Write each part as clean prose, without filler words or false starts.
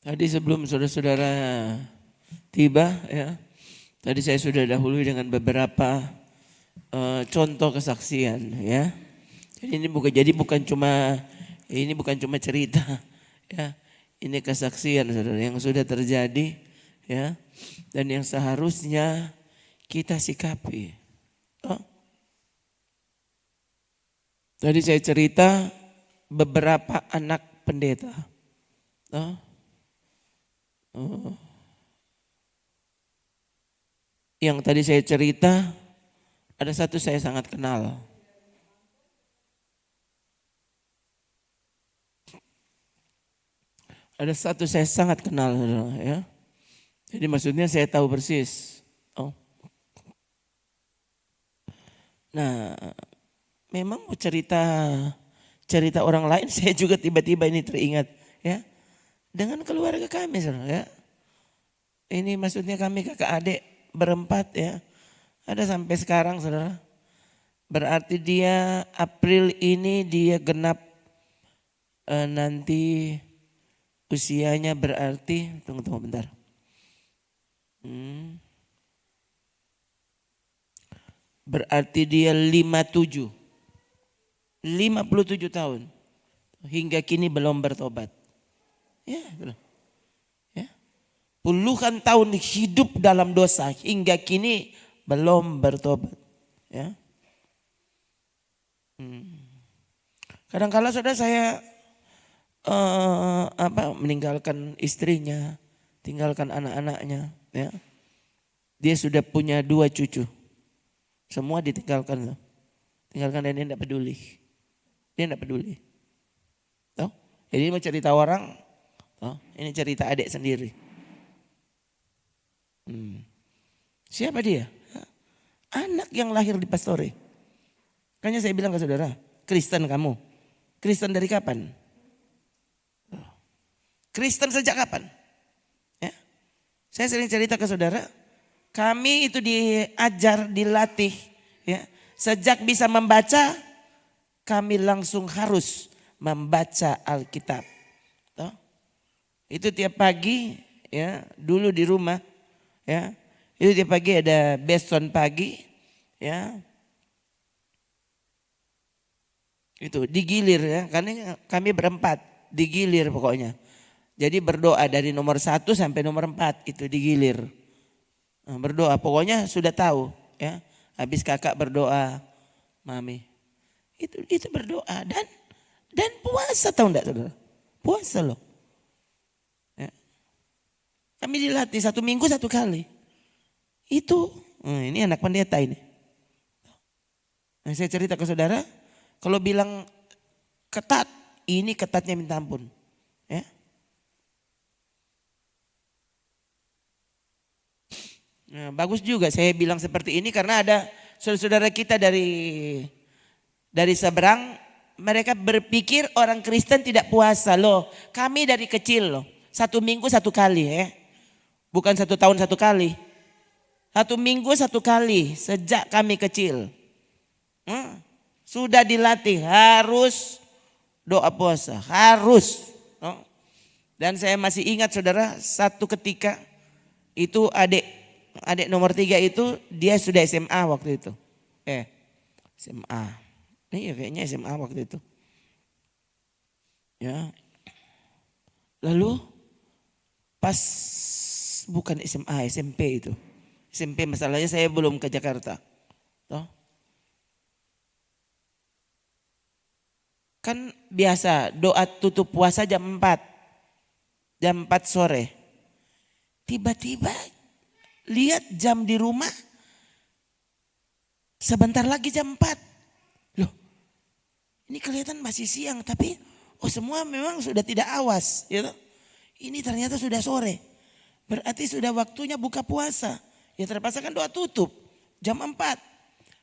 Tadi sebelum saudara-saudara tiba ya, tadi saya sudah dahului dengan beberapa contoh kesaksian ya. Jadi ini bukan cuma cerita ya. Ini kesaksian saudara yang sudah terjadi ya, dan yang seharusnya kita sikapi. Oh. Tadi saya cerita beberapa anak pendeta. Oh. Oh. Yang tadi saya cerita, ada satu saya sangat kenal. Ada satu saya sangat kenal ya. Jadi maksudnya saya tahu persis. Oh. Nah, memang cerita orang lain saya juga tiba-tiba ini teringat ya. Dengan keluarga kami saudara ya. Ini maksudnya kami kakak adik berempat ya. Ada sampai sekarang saudara. Berarti dia April ini dia genap nanti usianya berarti tunggu bentar. 57. Berarti dia 57 tahun. Hingga kini belum bertobat. Ya, ya. Puluhan tahun hidup dalam dosa hingga kini belum bertobat. Ya. Kadang-kala saudara saya meninggalkan istrinya, tinggalkan anak-anaknya. Ya. Dia sudah punya 2 cucu, semua ditinggalkan, tinggalkan dan dia tidak peduli. Dia tidak peduli. Tahu? Jadi mau cerita orang. Oh, ini cerita adik sendiri. Siapa dia? Anak yang lahir di pastori. Makanya saya bilang ke saudara, Kristen kamu. Kristen dari kapan? Kristen sejak kapan? Ya. Saya sering cerita ke saudara, kami itu diajar, dilatih. Ya. Sejak bisa membaca, kami langsung harus membaca Alkitab. Itu tiap pagi ya, dulu di rumah ya. Itu tiap pagi ada beson pagi ya. Itu digilir ya, karena kami berempat digilir pokoknya. Jadi berdoa dari nomor 1 sampai nomor 4 itu digilir. Nah, berdoa pokoknya sudah tahu ya. Habis kakak berdoa, mami. Itu berdoa dan puasa, tahu enggak saudara? Puasa loh. Kami dilatih 1 minggu 1 kali. Itu, ini anak pendeta ini. Nah, saya cerita ke saudara, kalau bilang ketat, ini ketatnya minta ampun. Ya. Nah, bagus juga saya bilang seperti ini karena ada saudara-saudara kita dari seberang, mereka berpikir orang Kristen tidak puasa loh. Kami dari kecil loh, 1 minggu 1 kali ya. Bukan 1 tahun 1 kali. 1 minggu 1 kali sejak kami kecil. Sudah dilatih harus doa puasa. Harus. Dan saya masih ingat saudara, satu ketika itu adik nomor 3 itu dia sudah SMA waktu itu. SMA. Iya kayaknya SMA waktu itu. Ya. Lalu pas bukan SMA, SMP itu. SMP masalahnya saya belum ke Jakarta. Toh. Kan biasa doa tutup puasa jam 4. Jam 4 sore. Tiba-tiba lihat jam di rumah. Sebentar lagi jam 4. Loh, ini kelihatan masih siang tapi semua memang sudah tidak awas. Gitu. Ini ternyata sudah sore. Berarti sudah waktunya buka puasa. Ya terpaksa kan doa tutup. Jam 4.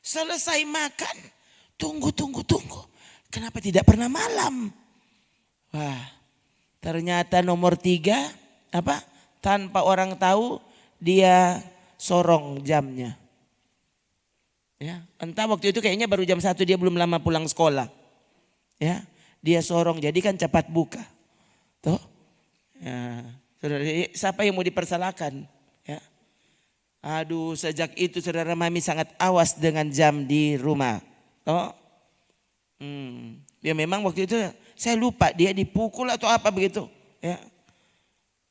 Selesai makan. Tunggu. Kenapa tidak pernah malam? Wah, ternyata nomor 3 tanpa orang tahu dia sorong jamnya. Ya, entah waktu itu kayaknya baru jam 1 dia belum lama pulang sekolah. Ya, dia sorong jadi kan cepat buka. Tuh. Ya. Saudara, siapa yang mau dipersalahkan? Ya. Aduh, sejak itu saudara Mami sangat awas dengan jam di rumah. Oh, ya memang waktu itu saya lupa dia dipukul atau apa begitu. Ya.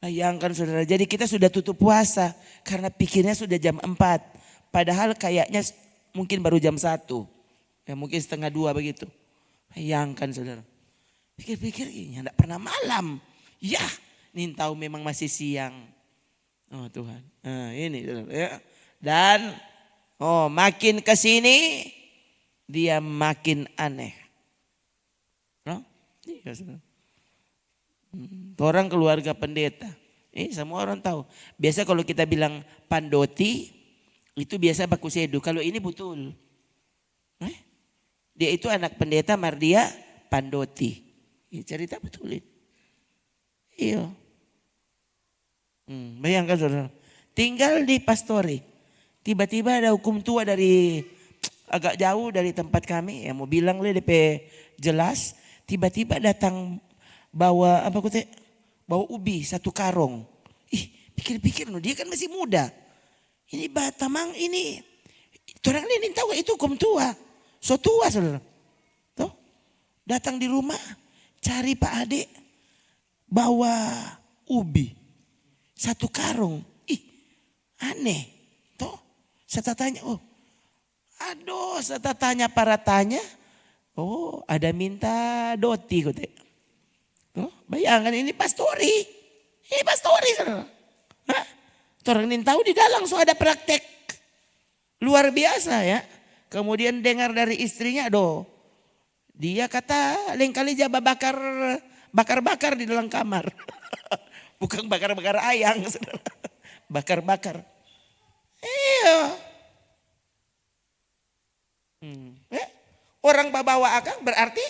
Bayangkan saudara, jadi kita sudah tutup puasa karena pikirnya sudah jam 4. Padahal kayaknya mungkin baru jam 1. Ya mungkin setengah 2 begitu. Bayangkan saudara. Pikir-pikir ini enggak pernah malam. Ya, ini tahu memang masih siang. Oh Tuhan. Nah, ini saudara ya. Dan makin ke sini dia makin aneh. No? Iya saudara. Orang keluarga pendeta. Semua orang tahu. Biasa kalau kita bilang Pandoti itu biasa baku sedu. Kalau ini betul. Dia itu anak pendeta Mardia Pandoti. Cerita betul ini. Iya. Bayangkan saudara. Tinggal di Pastori. Tiba-tiba ada hukum tua dari agak jauh dari tempat kami. Ya mau bilang DP jelas. Tiba-tiba datang bawa bawa ubi 1 karung. Pikir-pikir dia kan masih muda. Ini Batamang ini. Orang lain tahu itu hukum tua. So tua saudara. Tuh. Datang di rumah. Cari Pak Ade. Bawa ubi. 1 karung. Aneh. Tuh. Saya tanya. Saya tanya para tanya. Ada minta doti. Bayangkan ini pastori. Ini pastori saudara. Orang ini tahu di dalam ada praktek. Luar biasa ya. Kemudian dengar dari istrinya dia kata lain kali jaba bakar di dalam kamar. Bukan bakar-bakar ayam saudara. Bakar-bakar. Iya. Orang bawa akang berarti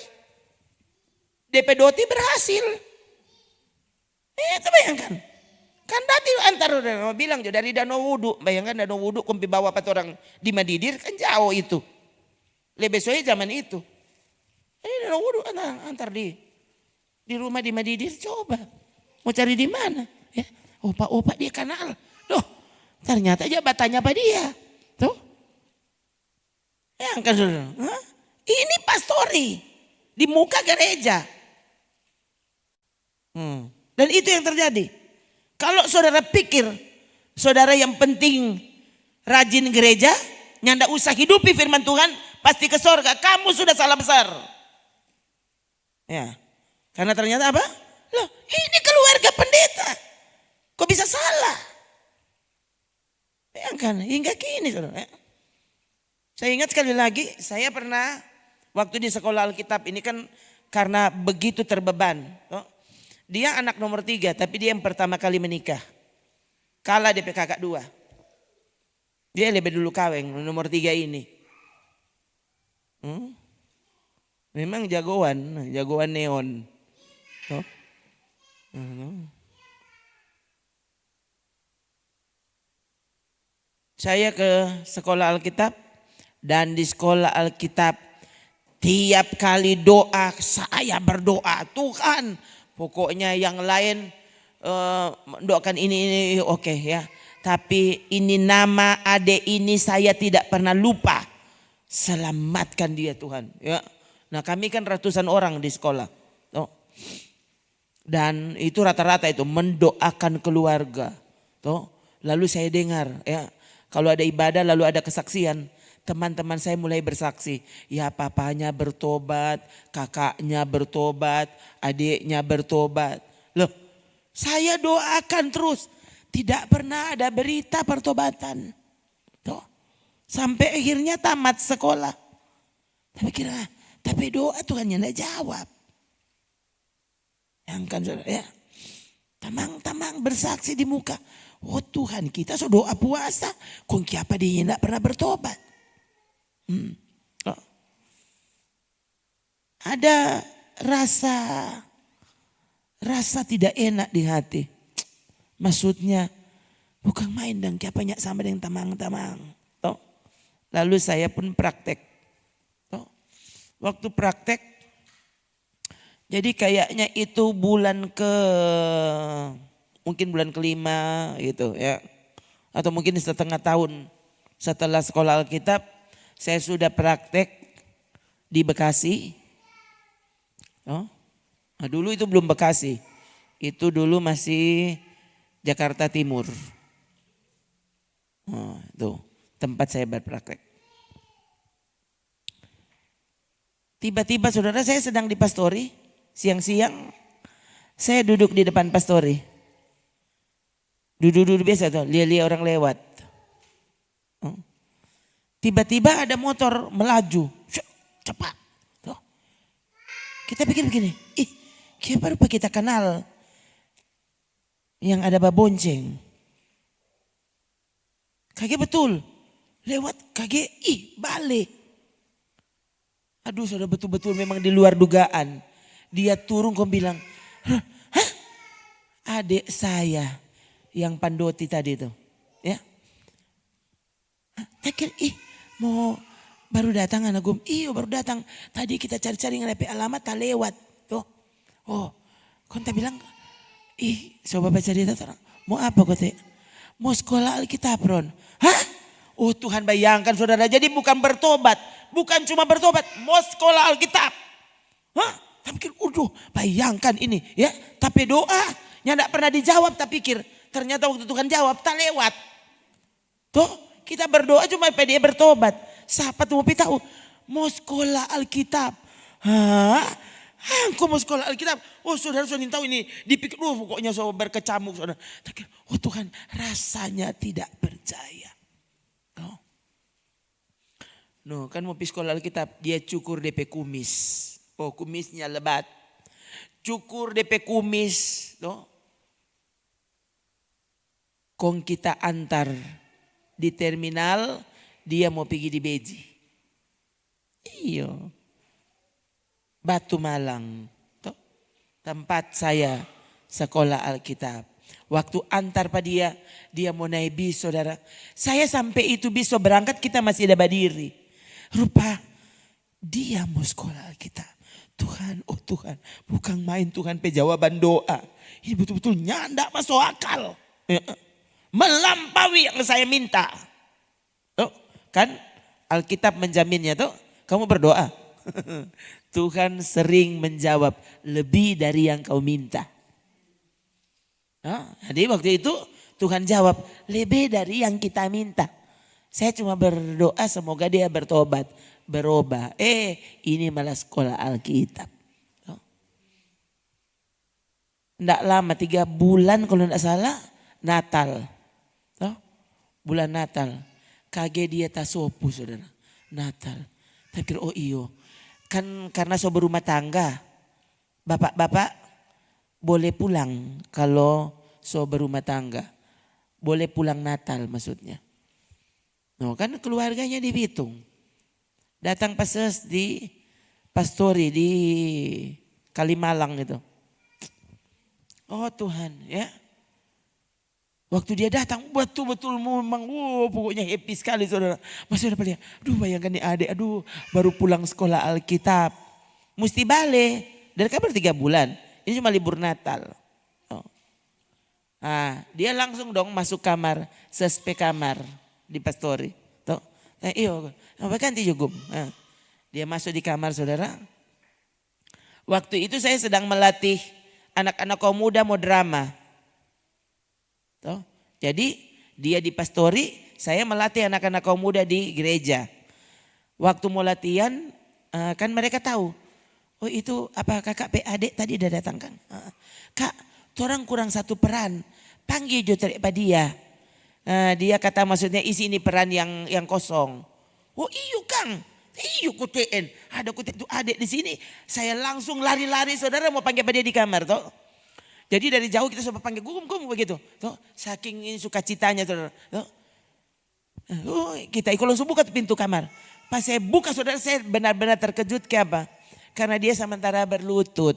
DP Doti berhasil. Itu bayangkan. Kan tadi antar bilang dari Danau Wudu. Bayangkan Danau Wudu kumpi bawa 4 orang di Madidir kan jauh itu. Lebih soalnya zaman itu. Danau Wudu antar di rumah di Madidir coba. Mau cari di mana? Ya, opa dia kenal. Loh, ternyata jabatannya apa dia? Tuh. Bayangkan saudara. Ini pastori di muka gereja. Dan itu yang terjadi. Kalau saudara pikir, saudara yang penting rajin gereja, nyanda usah hidupi firman Tuhan, pasti ke sorga. Kamu sudah salah besar. Ya, karena ternyata apa? Loh, ini keluarga pendeta. Kok bisa salah? Bayangkan, hingga kini saudara. Saya ingat sekali lagi, saya pernah waktu di sekolah Alkitab ini kan karena begitu terbeban. Dia anak nomor 3 tapi dia yang pertama kali menikah. Kalah DP kakak 2. Dia lebih dulu kawin nomor 3 ini. Memang jagoan neon. Saya ke sekolah Alkitab dan di sekolah Alkitab tiap kali doa saya berdoa Tuhan. Pokoknya yang lain doakan ini oke ya. Tapi ini nama adik ini saya tidak pernah lupa. Selamatkan dia Tuhan. Ya. Nah kami kan ratusan orang di sekolah. Dan itu rata-rata itu mendoakan keluarga. Lalu saya dengar ya. Kalau ada ibadah lalu ada kesaksian. Teman-teman saya mulai bersaksi. Ya papanya bertobat, kakaknya bertobat, adiknya bertobat. Loh, saya doakan terus. Tidak pernah ada berita pertobatan. Tuh. Sampai akhirnya tamat sekolah. Tapi doa Tuhan yang tidak jawab. Yang kan saudara ya. Tamang bersaksi di muka. Oh Tuhan kita so doa puasa. Kung kiapa dia tidak pernah bertobat. Ada rasa tidak enak di hati. Maksudnya bukan main dan kiapanya sama dengan tamang-tamang. Lalu saya pun praktek. Waktu praktek, jadi kayaknya itu bulan ke mungkin bulan kelima gitu ya. Atau mungkin setengah tahun setelah sekolah Alkitab saya sudah praktek di Bekasi. Oh, nah dulu itu belum Bekasi, itu dulu masih Jakarta Timur. Oh, itu tempat saya berpraktek. Tiba-tiba saudara saya sedang di pastori, siang-siang saya duduk di depan pastori. Duduk-duduk biasa tuh, lihat-lihat orang lewat. Oh. Tiba-tiba ada motor melaju, cepat. Tuh. Kita pikir begini, kayak baru kita kenal yang ada babonceng. Kaget betul, lewat kaget, balik. Aduh saudara betul-betul memang di luar dugaan. Dia turun kau bilang, hah? Adik saya yang Pandoti tadi itu. Ya. Takir, mau baru datang anak gum. Iyo baru datang. Tadi kita cari-cari ngelepe alamat tak lewat. Tuh. Oh, kau tak bilang, coba baca cerita orang. Mau apa kau teh? Mau sekolah Alkitab Ron. Hah? Oh Tuhan bayangkan saudara. Jadi bukan bertobat. Bukan cuma bertobat. Mau sekolah Alkitab. Hah? Tapi pikir, bayangkan ini ya. Tapi doa yang tidak pernah dijawab. Tak pikir. Ternyata waktu Tuhan jawab tak lewat. Tuh kita berdoa cuma supaya dia bertobat. Siapa tuh mau tahu? Mau sekolah Alkitab. Hah? Engkau mau sekolah Alkitab? Oh saudara sudah tahu ini. Dipikir, pokoknya so berkecamuk saudara. Oh Tuhan rasanya tidak percaya. No, kan mau pergi sekolah Alkitab. Dia cukur DP kumis. Oh kumisnya lebat. Cukur DP kumis. No. Kong kita antar di terminal. Dia mau pergi di Beji. Iyo. Batu Malang, tempat saya sekolah Alkitab. Waktu antar pada dia mau naik bis saudara. Saya sampai itu bis berangkat kita masih ada berdiri. Rupa dia mau sekolah Alkitab. Tuhan, oh Tuhan bukan main Tuhan jawaban doa. Ini betul-betul nyandak masuk akal. Melampaui yang saya minta. Tuh, kan Alkitab menjaminnya tuh kamu berdoa. Tuhan sering menjawab lebih dari yang kau minta. Nah, jadi waktu itu Tuhan jawab lebih dari yang kita minta. Saya cuma berdoa semoga dia bertobat, berubah. Ini malah sekolah Alkitab. Tidak lama 3 bulan kalau tidak salah Natal. Bulan Natal. Kage dia tasopu saudara. Natal. Tapi kira iyo. Kan karena so berumah tangga, bapak-bapak boleh pulang kalau so berumah tangga. Boleh pulang Natal maksudnya. No, kan keluarganya dihitung. Datang pases di pastori di Kalimalang itu. Oh Tuhan ya. Waktu dia datang betul-betul memang pokoknya happy sekali saudara. Masih ada dia, bayangkan nih adik, baru pulang sekolah Alkitab. Mesti balik, dari kabar 3 bulan, ini cuma libur Natal. Oh. Dia langsung dong masuk kamar, sespe kamar di pastori. Tuh. Iyo, ganti juga. Dia masuk di kamar saudara. Waktu itu saya sedang melatih anak-anak kaum muda mau drama. Tuh. Jadi dia di pastori, saya melatih anak-anak kaum muda di gereja. Waktu mau latihan kan mereka tahu. Oh itu apa kakak adik tadi udah datang kan. Kak, orang kurang 1 peran. Panggil jo pada dia. Dia kata maksudnya isi ini peran yang kosong. Oh iyo Kang. Iyo kuteen. Ada kuteen tuh adik di sini. Saya langsung lari-lari saudara mau panggil pada dia di kamar toh. Jadi dari jauh kita coba panggil gum begitu. Tuh, saking ini sukacitanya saudara. Tuh. Kita ikut langsung buka pintu kamar. Pas saya buka saudara saya benar-benar terkejut ke apa? Karena dia sementara berlutut.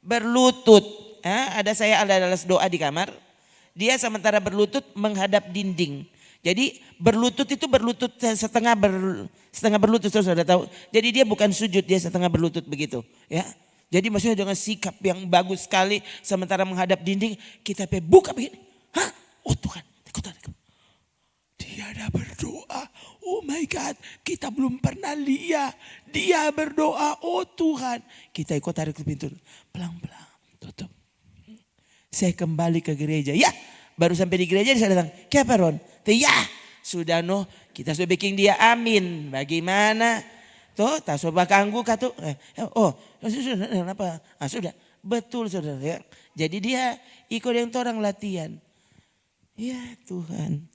Berlutut. Ada saya ada doa di kamar. Dia sementara berlutut menghadap dinding. Jadi berlutut itu berlutut setengah berlutut saudara tahu. Jadi dia bukan sujud dia setengah berlutut begitu. Ya. Jadi maksudnya dengan sikap yang bagus sekali sementara menghadap dinding kita buka begini. Hah? Oh Tuhan, dia ada berdoa. Oh my God, kita belum pernah lihat dia berdoa. Oh Tuhan, kita ikut tarik ke pintu. Pelan-pelan, tutup. Saya kembali ke gereja. Ya, baru sampai di gereja saya datang. Kenapa Ron? Ya, sudah no, kita sudah bikin dia amin. Bagaimana? Tuh, tak coba ganggu katu. Sudah, kenapa? Sudah, betul saudara. Ya. Jadi dia ikut yang orang latihan. Ya Tuhan.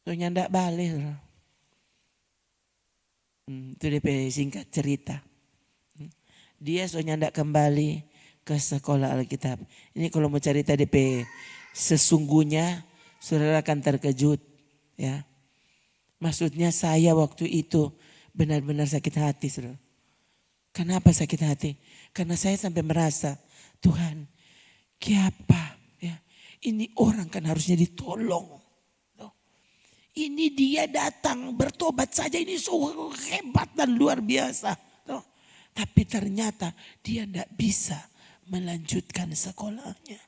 Tuh nyandak balik. Itu DP singkat cerita. Dia so nyandak kembali ke sekolah Alkitab. Ini kalau mau cerita DP sesungguhnya, saudara akan terkejut. Ya. Maksudnya saya waktu itu benar-benar sakit hati. Saudara. Kenapa sakit hati? Karena saya sampai merasa Tuhan, kenapa? Ya, ini orang kan harusnya ditolong. Ini dia datang bertobat saja ini so hebat dan luar biasa. Tapi ternyata dia tidak bisa melanjutkan sekolahnya.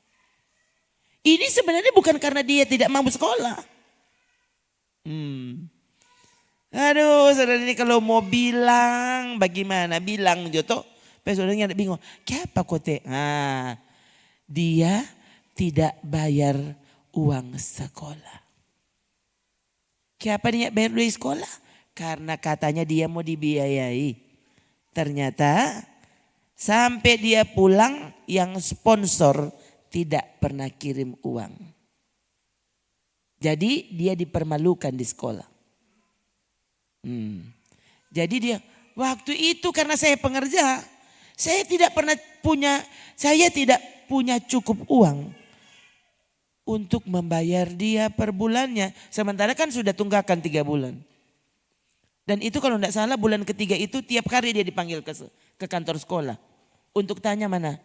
Ini sebenarnya bukan karena dia tidak mau sekolah. Aduh saudara ini kalau mau bilang bagaimana? Bilang Joto. Tapi saudaranya ada bingung. Kenapa kote? Dia tidak bayar uang sekolah. Kenapa dia bayar duit sekolah? Karena katanya dia mau dibiayai. Ternyata sampai dia pulang yang sponsor tidak pernah kirim uang. Jadi dia dipermalukan di sekolah. Jadi dia waktu itu karena saya pengerja, saya tidak punya cukup uang untuk membayar dia per bulannya. Sementara kan sudah tunggakan 3 bulan. Dan itu kalau tidak salah bulan ketiga itu tiap hari dia dipanggil ke kantor sekolah. Untuk tanya mana.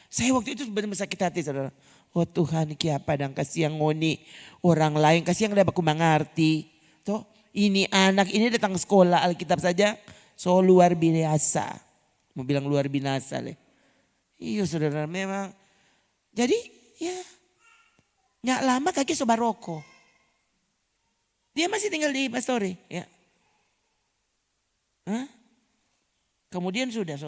Saya waktu itu benar-benar sakit hati saudara. Oh Tuhan kiapa dan kasih yang ngoni orang lain. Kasih yang ada baku mengerti. Toh ini anak ini datang sekolah Alkitab saja. So luar biasa. Mau bilang luar binasa leh. Iya saudara memang. Jadi ya. Nyak lama kaki sobaroko. Dia masih tinggal di Pastori. Ya. Kemudian sudah.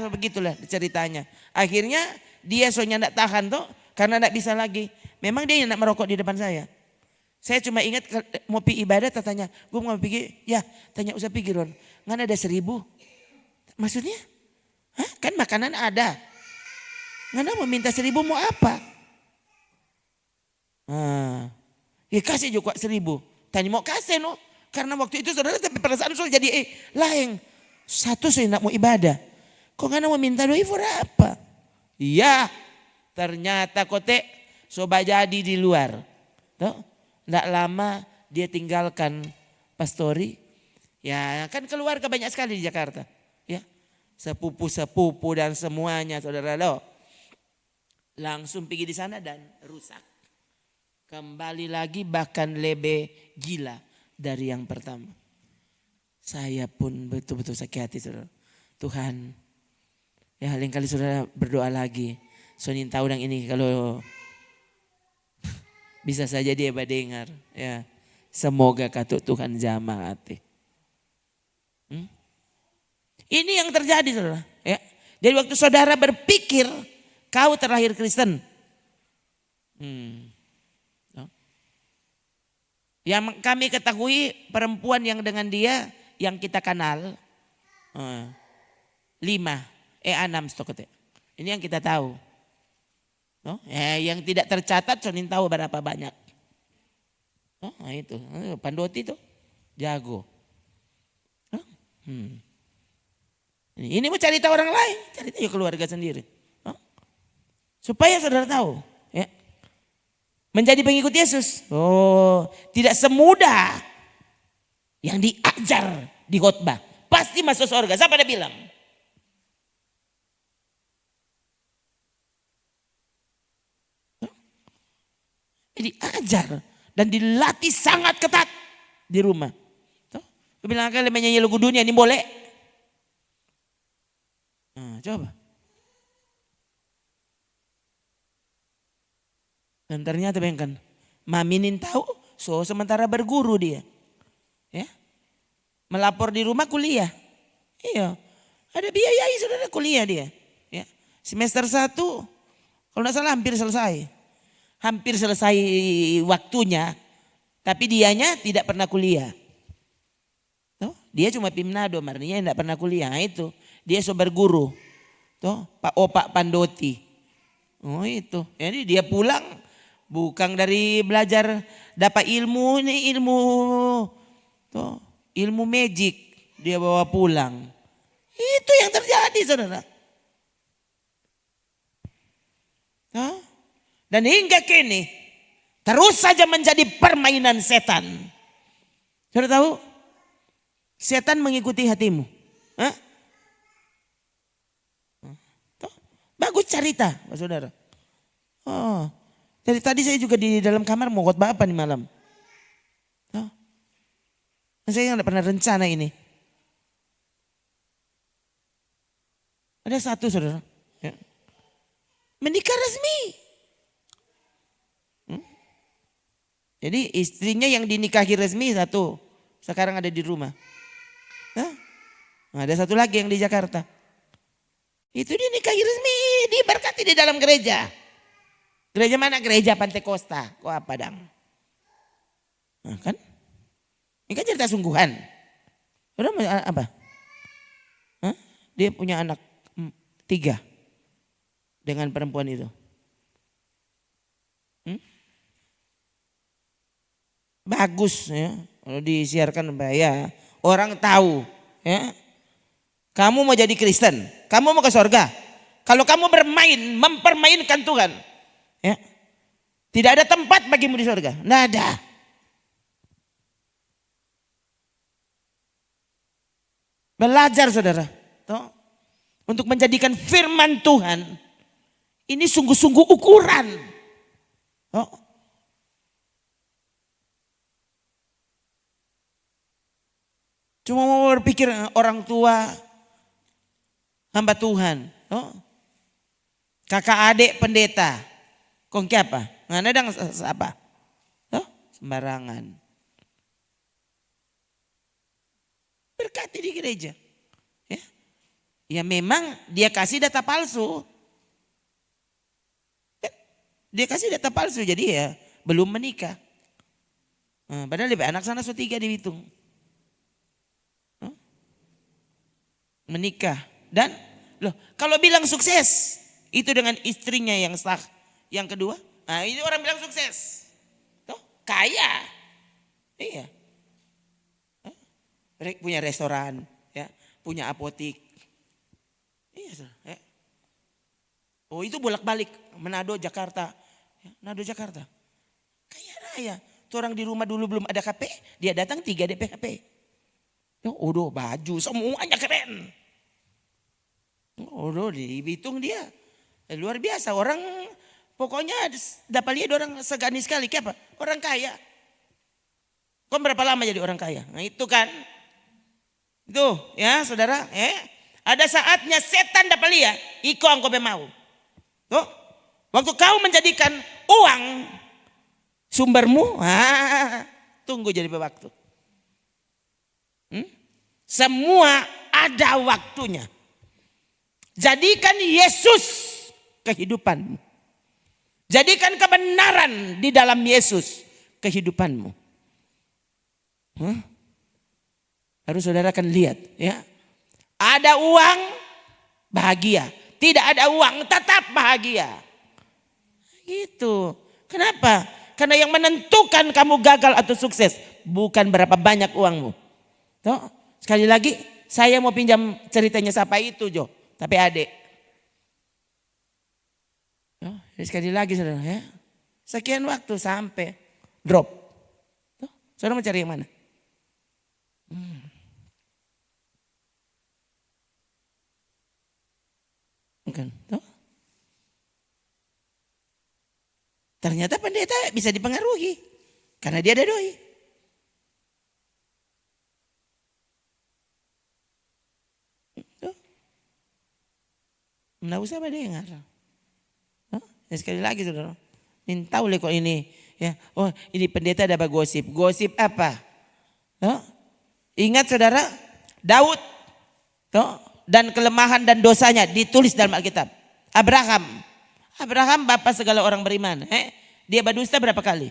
Begitulah ceritanya. Akhirnya dia soalnya tidak tahan tuh. Karena tidak bisa lagi. Memang dia yang tidak merokok di depan saya. Saya cuma ingat mau pergi ibadah tanya. Gue mau pergi. Ya tanya usah pergi Ron. Nggak ada 1.000. Maksudnya? Kan makanan ada. Nggak mau minta 1.000 mau apa? Ya kasih juga 1.000. Tanya mau kasih no. Karena waktu itu saudara tapi perasaan sudah jadi lain. Satu saya nak mau ibadah. Kok nggak mau minta doi for apa? Iya. Ternyata kote soba jadi di luar. Tuh. Nggak lama dia tinggalkan Pastori. Ya kan keluarga banyak sekali di Jakarta. Ya. Sepupu-sepupu dan semuanya saudara lo. Langsung pergi di sana dan rusak. Kembali lagi bahkan lebih gila dari yang pertama. Saya pun betul-betul sakit hati saudara. Tuhan, ya lain kali saudara berdoa lagi. Soalnya tahu orang ini kalau bisa saja dia dengar. Ya, semoga katut Tuhan jamah hati. Ini yang terjadi saudara. Ya. Jadi waktu saudara berpikir kau terlahir Kristen. Yang kami ketahui perempuan yang dengan dia yang kita kenal 6 stoknya. Ini yang kita tahu. Yang tidak tercatat soalnya tahu berapa banyak. Itu Pandoti itu jago. Ini mau cerita orang lain, cerita juga keluarga sendiri. Supaya saudara tahu. Ya. Menjadi pengikut Yesus. Tidak semudah yang diajar di khotbah. Pasti masuk surga. Siapa dia bilang? Diajar dan dilatih sangat ketat di rumah. Dia bilang kalau menyanyi lagu dunia ini boleh. coba. Dan ternyata bayangkan, maminin tahu, so sementara berguru dia. Ya. Melapor di rumah kuliah. Iya. Ada biayai saudara kuliah dia. Ya. Semester 1, kalau tidak salah hampir selesai. Hampir selesai waktunya. Tapi dianya tidak pernah kuliah. Tuh, dia cuma Pimnado, artinya tidak pernah kuliah. Nah, itu. Dia so berguru. Tuh, Pak Pandoti. Oh itu. Jadi dia pulang. Bukan dari belajar dapat ilmu, ini ilmu tuh, ilmu magic dia bawa pulang. Itu yang terjadi saudara. Tuh. Dan hingga kini terus saja menjadi permainan setan. Saudara tahu? Setan mengikuti hatimu. Hah? Tuh. Bagus cerita saudara. Oh. Dari tadi saya juga di dalam kamar mau khotbah apa nih malam. Oh. Saya nggak pernah rencana ini. Ada satu saudara. Ya. Menikah resmi. Jadi istrinya yang dinikahi resmi satu. Sekarang ada di rumah. Nah, ada satu lagi yang di Jakarta. Itu dinikahi resmi. Diberkati di dalam gereja. Gereja mana? Gereja Pantekosta. Kok apa dang? Nah, kan? Ini kan cerita sungguhan. Udah apa? Hah? Dia punya anak 3 dengan perempuan itu. Bagus ya. Kalau disiarkan ya, orang tahu ya. Kamu mau jadi Kristen, kamu mau ke surga. Kalau kamu mempermainkan Tuhan. Ya. Tidak ada tempat bagimu di surga. Tidak ada. Belajar saudara. Toh, untuk menjadikan firman Tuhan. Ini sungguh-sungguh ukuran. Toh. Cuma mau berpikir orang tua. Hamba Tuhan. Toh. Kakak adik pendeta. Kongki apa? Nggak ada apa? Oh, sembarangan. Berkati di gereja. Ya. Ya memang dia kasih data palsu. Dia kasih data palsu jadi ya belum menikah. Padahal lebih anak sana 3 dihitung. Menikah. Dan loh kalau bilang sukses itu dengan istrinya yang sah. Yang kedua, nah ini orang bilang sukses. Tuh, kaya. Iya. Punya restoran, ya, punya apotik. Iya, ya. Oh, itu bolak-balik Manado Jakarta. Ya, Manado Jakarta. Kaya raya. Tuh orang di rumah dulu belum ada KP, dia datang 3 DPKP. Oh, baju semuanya keren. Oh, dihitung dia. Luar biasa orang. Pokoknya dapat lihat orang segani sekali. Apa? Orang kaya. Kok berapa lama jadi orang kaya? Nah itu kan. Itu ya saudara. Ada saatnya setan dapat lihat. Iko angko mau. Tuh. Waktu kau menjadikan uang sumbermu. Tunggu jadi waktu. Semua ada waktunya. Jadikan Yesus kehidupanmu. Jadikan kebenaran di dalam Yesus kehidupanmu. Harus saudara akan lihat ya. Ada uang bahagia. Tidak ada uang tetap bahagia. Gitu. Kenapa? Karena yang menentukan kamu gagal atau sukses bukan berapa banyak uangmu. Tuh, sekali lagi saya mau pinjam ceritanya siapa itu Jo. Tapi adik. Jadi sekali lagi saudara ya. Sekian waktu sampai drop. Tuh, saudara mau cari yang mana? Bukan. Tuh. Ternyata pendeta bisa dipengaruhi. Karena dia ada doi. Tuh. Nggak usah dengar. Ya, sekali lagi saudara. Ini tahu kok ini. Ya, oh ini pendeta ada apa gosip. Gosip apa? Ingat saudara, Daud dan kelemahan dan dosanya ditulis dalam Alkitab. Abraham bapak segala orang beriman. Dia berdusta berapa kali?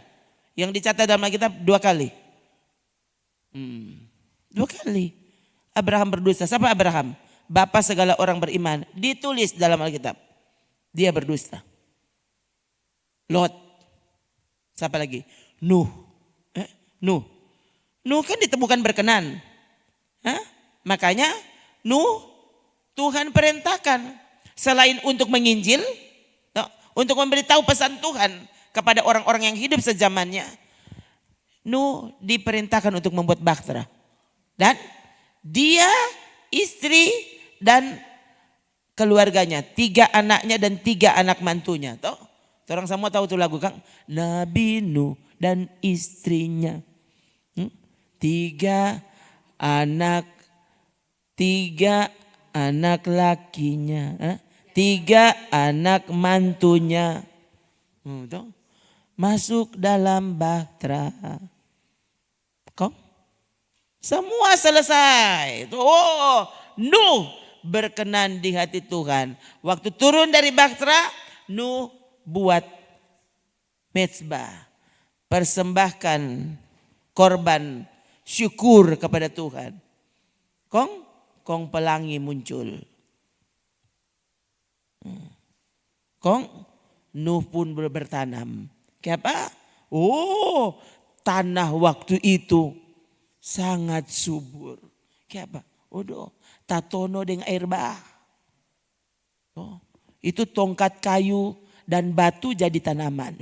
Yang dicatat dalam Alkitab 2 kali. 2 kali. Abraham berdusta. Siapa Abraham? Bapak segala orang beriman. Ditulis dalam Alkitab. Dia berdusta. Lot. Siapa lagi? Nuh. Nuh kan ditemukan berkenan. Makanya Nuh Tuhan perintahkan. Selain untuk menginjil. Untuk memberitahu pesan Tuhan kepada orang-orang yang hidup sezamannya. Nuh diperintahkan untuk membuat bahtera. Dan dia, istri dan keluarganya. 3 anaknya dan 3 anak mantunya. Orang semua tahu tuh lagu Kang. Nabi Nuh dan istrinya. 3 anak lakinya. 3 anak mantunya. Masuk dalam bahtera. Semua selesai. Nuh berkenan di hati Tuhan. Waktu turun dari bahtera, Nuh buat mezbah. Persembahkan korban syukur kepada Tuhan. Kong pelangi muncul. Nuh pun bertanam. Kenapa? Tanah waktu itu sangat subur. Kenapa? Tatono dengan air bah. Itu tongkat kayu dan batu jadi tanaman.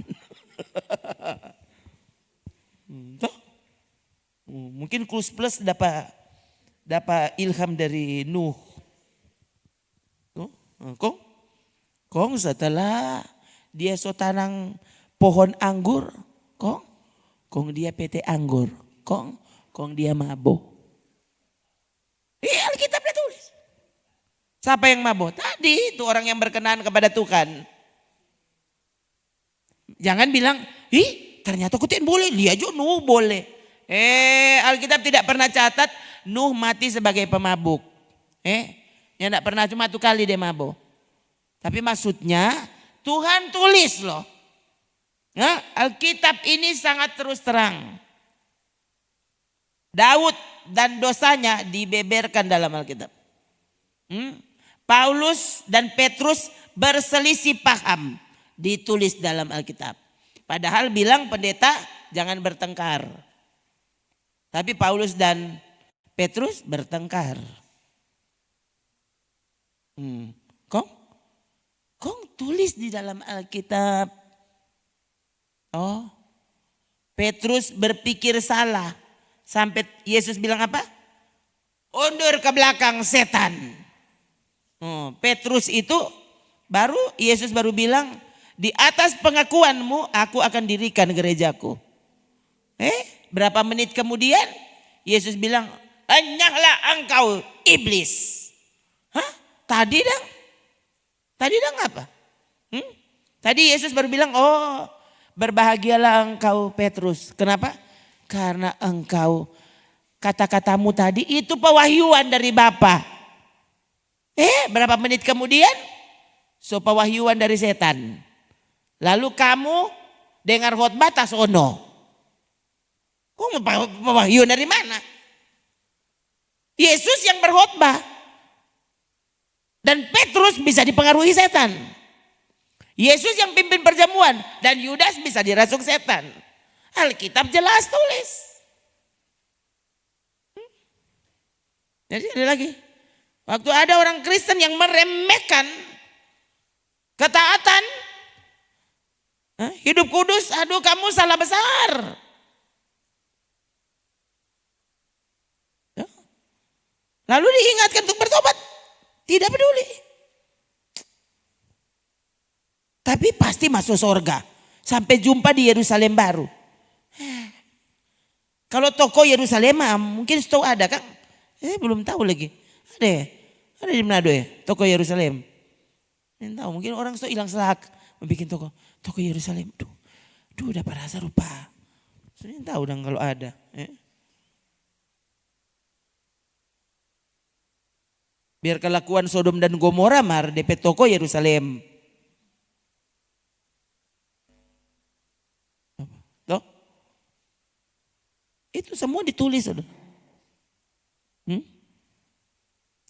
Mungkin plus dapat ilham dari Nuh. Kong setelah dia tanang pohon anggur, kong dia PT anggur, kong dia mabuk. Alkitabnya tulis. Siapa yang mabuk? Tadi itu orang yang berkenan kepada Tuhan. Jangan bilang, ternyata kutin boleh, dia juga Nuh boleh. Alkitab tidak pernah catat Nuh mati sebagai pemabuk. Ya tidak pernah, cuma 1 kali dia mabuk. Tapi maksudnya Tuhan tulis loh. Alkitab ini sangat terus terang. Daud dan dosanya dibeberkan dalam Alkitab. Paulus dan Petrus berselisih paham. Ditulis dalam Alkitab. Padahal bilang pendeta jangan bertengkar. Tapi Paulus dan Petrus bertengkar. Kong tulis di dalam Alkitab. Petrus berpikir salah. Sampai Yesus bilang apa? Undur ke belakang setan. Petrus itu Yesus baru bilang, di atas pengakuanmu aku akan dirikan gerejaku. Berapa menit kemudian Yesus bilang, enyahlah engkau iblis. Tadi apa? Tadi Yesus baru bilang, berbahagialah engkau Petrus. Kenapa? Karena engkau, kata-katamu tadi itu pewahyuan dari Bapa. Berapa menit kemudian? Pewahyuan dari setan. Lalu kamu dengar khotbah tasono. Pewahyuan dari mana? Yesus yang berkhotbah. Dan Petrus bisa dipengaruhi setan. Yesus yang pimpin perjamuan dan Yudas bisa dirasuk setan. Alkitab jelas tulis. Jadi ada lagi. Waktu ada orang Kristen yang meremehkan ketaatan, hidup kudus, aduh kamu salah besar. Lalu diingatkan untuk bertobat. Tidak peduli. Tapi pasti masuk surga. Sampai jumpa di Yerusalem baru. Kalau toko Yerusalem mungkin setahu ada kan? Belum tahu lagi. Ada di Manado ya toko Yerusalem. Tahu mungkin orang itu hilang selak membuat toko Yerusalem. Duh dapat rasa rupa. Sudah tahu dong kalau ada. Biar kelakuan Sodom dan Gomora mar DP toko Yerusalem. Toh? Itu semua ditulis.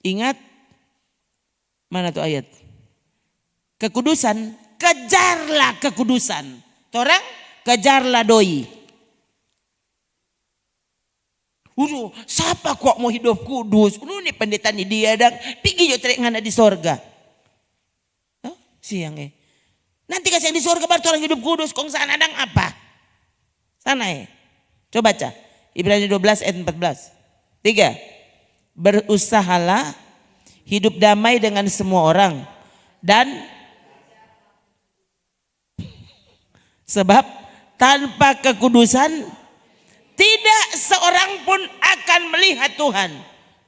Ingat mana tuh ayat? Kekudusan, kejarlah kekudusan. Torang kejarlah doi. Siapa kok mau hidup kudus? Nih pendeta nih dia dan pergi jo trek ngana di sorga. Siang nanti kasih yang di sorga baru orang hidup kudus. Kong sana dang apa? Sana coba baca. Ibrani 12 ayat 14. 3. Berusahalah hidup damai dengan semua orang. Dan sebab tanpa kekudusan tidak seorang pun akan melihat Tuhan.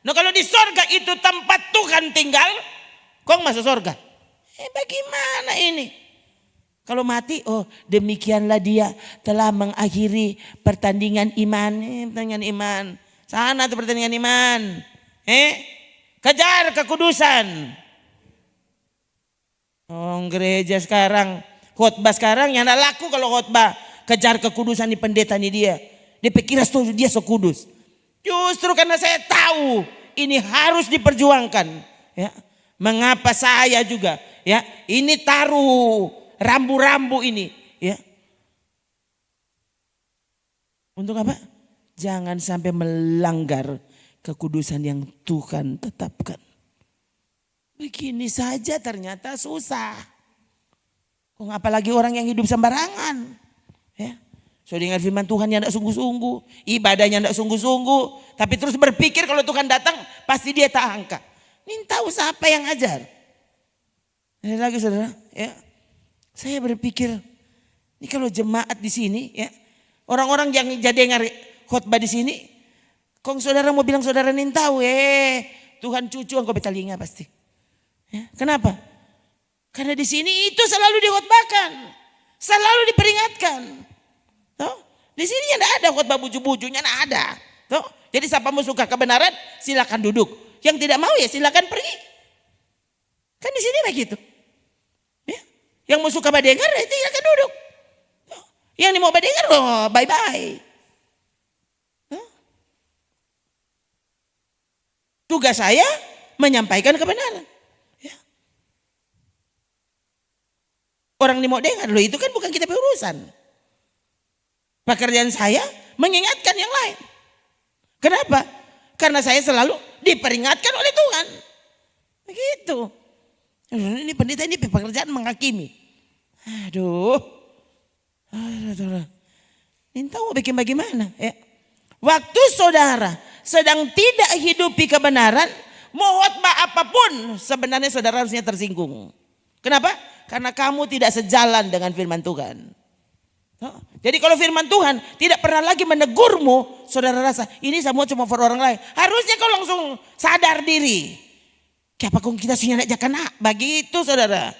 Nah kalau di sorga itu tempat Tuhan tinggal, kok masuk sorga? Bagaimana ini? Kalau mati, demikianlah dia telah mengakhiri pertandingan iman. Pertandingan iman. Sana tuh pertandingan iman. Kejar kekudusan. Gereja sekarang, khotbah sekarang yang tidak laku kalau khotbah. Kejar kekudusan di pendeta nih dia. Dia pikir dia so kudus. Justru karena saya tahu ini harus diperjuangkan. Ya. Mengapa saya juga ya ini taruh rambu-rambu ini. Ya. Untuk apa? Jangan sampai melanggar kekudusan yang Tuhan tetapkan. Begini saja ternyata susah. Apalagi orang yang hidup sembarangan. Ya. So dengar firman Tuhan yang tidak sungguh-sungguh. Ibadahnya tidak sungguh-sungguh. Tapi terus berpikir kalau Tuhan datang pasti dia tak angkat. Ini tahu siapa yang ajar. Ini lagi saudara. Ya. Saya berpikir. Ini kalau jemaat di sini. Ya, orang-orang yang jadi dengar khotbah di sini. Kong saudara mau bilang saudara ini tahu. Tuhan cucu engkau betalinga pasti. Ya, kenapa? Karena di sini itu selalu dikhotbahkan. Selalu diperingatkan. Tuh, di sini tidak ada khotbah buju-bujunya, tidak ada. Tuh, jadi siapa mau suka kebenaran, silakan duduk. Yang tidak mau ya silakan pergi. Kan di sini begitu. Ya. Yang mau suka mendengar, ya silakan duduk. Tuh. Yang mau mendengar, bye-bye. Tuh. Tugas saya menyampaikan kebenaran. Ya. Orang ini mau dengar, loh itu kan bukan kita berurusan. Pekerjaan saya mengingatkan yang lain. Kenapa? Karena saya selalu diperingatkan oleh Tuhan. Begitu. Ini pendeta ini pekerjaan menghakimi. Aduh. Ini tahu bikin bagaimana. Ya. Waktu saudara sedang tidak hidupi kebenaran, mau khotbah apapun sebenarnya saudara harusnya tersinggung. Kenapa? Karena kamu tidak sejalan dengan firman Tuhan. Jadi kalau firman Tuhan tidak pernah lagi menegurmu, saudara rasa ini semua cuma for orang lain. Harusnya kau langsung sadar diri. Siapa kong kita sudah nak kena begitu saudara.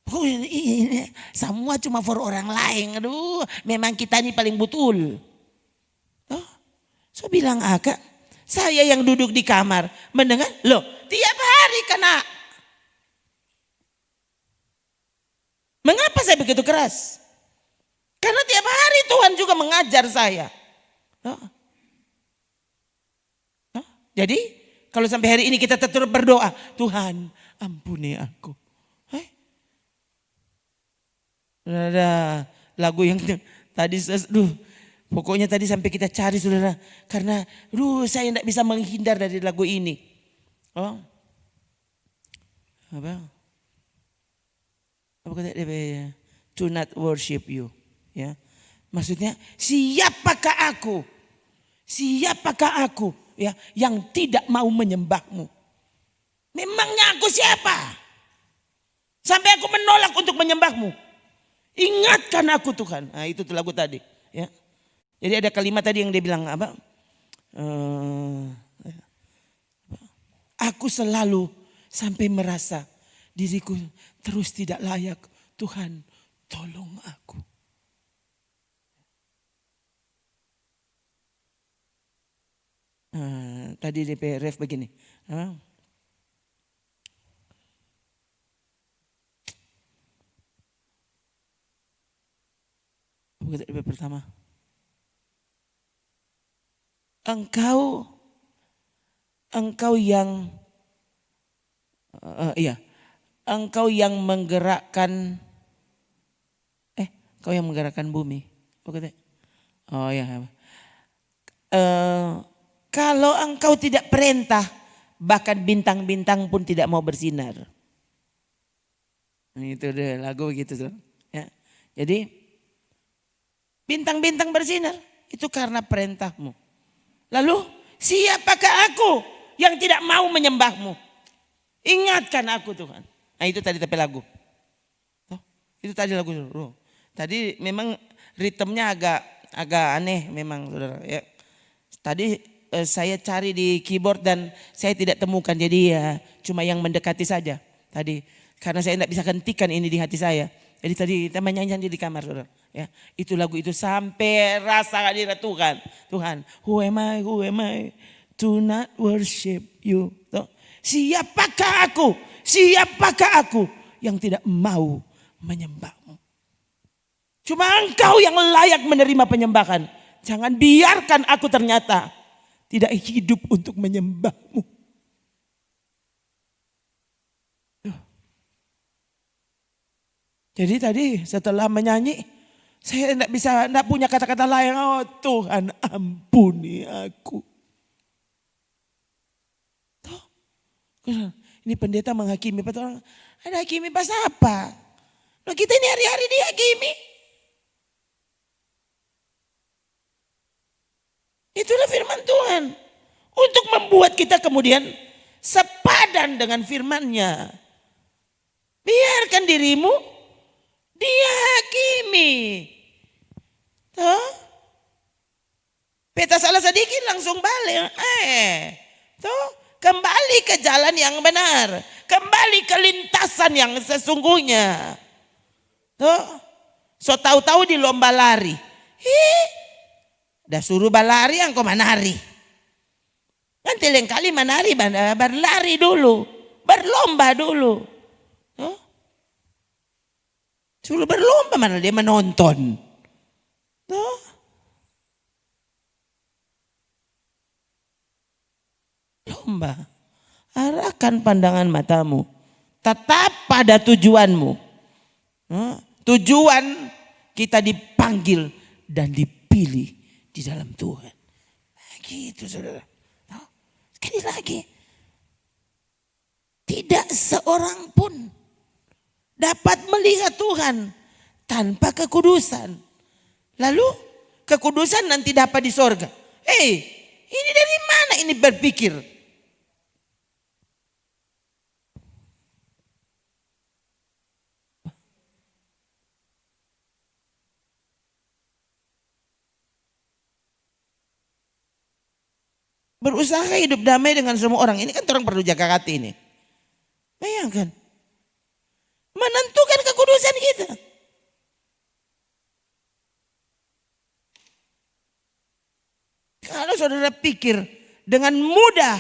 Ini semua cuma for orang lain. Aduh, memang kita ini paling betul. So bilang agak, saya yang duduk di kamar mendengar, loh tiap hari kena. Mengapa saya begitu keras? Karena tiap hari Tuhan juga mengajar saya. Jadi kalau sampai hari ini kita tetap berdoa, Tuhan ampuni aku. Ada lagu yang tadi, pokoknya tadi sampai kita cari saudara. Karena saya tidak bisa menghindar dari lagu ini. Apa kata dia? To not worship you. Ya, maksudnya siapakah aku? Siapakah aku ya yang tidak mau menyembahmu? Memangnya aku siapa? Sampai aku menolak untuk menyembahmu. Ingatkan aku Tuhan. Nah, itu tuh lagu tadi. Ya, jadi ada kalimat tadi yang dia bilang apa? Aku selalu sampai merasa diriku terus tidak layak. Tuhan, tolong aku. Tadi DP ref begini. DP pertama. Engkau yang engkau yang menggerakkan kau yang menggerakkan bumi. Oh ya. Kalau engkau tidak perintah, bahkan bintang-bintang pun tidak mau bersinar. Itu deh lagu gitu tuh. Ya. Jadi bintang-bintang bersinar itu karena perintahmu. Lalu siapakah aku yang tidak mau menyembahmu? Ingatkan aku Tuhan. Nah itu tadi tapi lagu. Itu tadi lagu. Tadi memang ritmenya agak aneh memang saudara. Ya. Tadi saya cari di keyboard dan saya tidak temukan. Jadi ya cuma yang mendekati saja tadi. Karena saya tidak bisa hentikan ini di hati saya. Jadi tadi kita nyanyi di kamar saudara. Ya, itu lagu itu sampai rasa hadirat Tuhan. Tuhan, who am I to not worship you. Siapakah aku yang tidak mau menyembahmu. Cuma engkau yang layak menerima penyembahan. Jangan biarkan aku ternyata tidak hidup untuk menyembahmu. Jadi tadi setelah menyanyi, saya tidak punya kata-kata lain. Oh Tuhan ampuni aku. Tuh, ini pendeta menghakimi. Orang, ada hakimi pas apa? Nah, kita ini hari-hari dihakimi. Itulah firman Tuhan. Untuk membuat kita kemudian sepadan dengan firman-Nya. Biarkan dirimu dihakimi. Tuh. Peta salah sedikit langsung balik. Tuh. Kembali ke jalan yang benar. Kembali ke lintasan yang sesungguhnya. Tuh. So tahu-tahu di lomba lari. Dah suruh balari engkau menari. Nanti lain kali menari berlari dulu. Berlomba dulu. Tuh. Suruh berlomba mana dia menonton. Tuh. Lomba. Arahkan pandangan matamu. Tetap pada tujuanmu. Tujuan kita dipanggil dan dipilih di dalam Tuhan. Gitu saudara. Sekali lagi. Tidak seorang pun dapat melihat Tuhan tanpa kekudusan. Lalu kekudusan nanti dapat di sorga. Ini dari mana ini berpikir? Berusaha hidup damai dengan semua orang. Ini kan orang perlu jaga hati ini. Bayangkan. Menentukan kekudusan kita. Kalau saudara pikir dengan mudah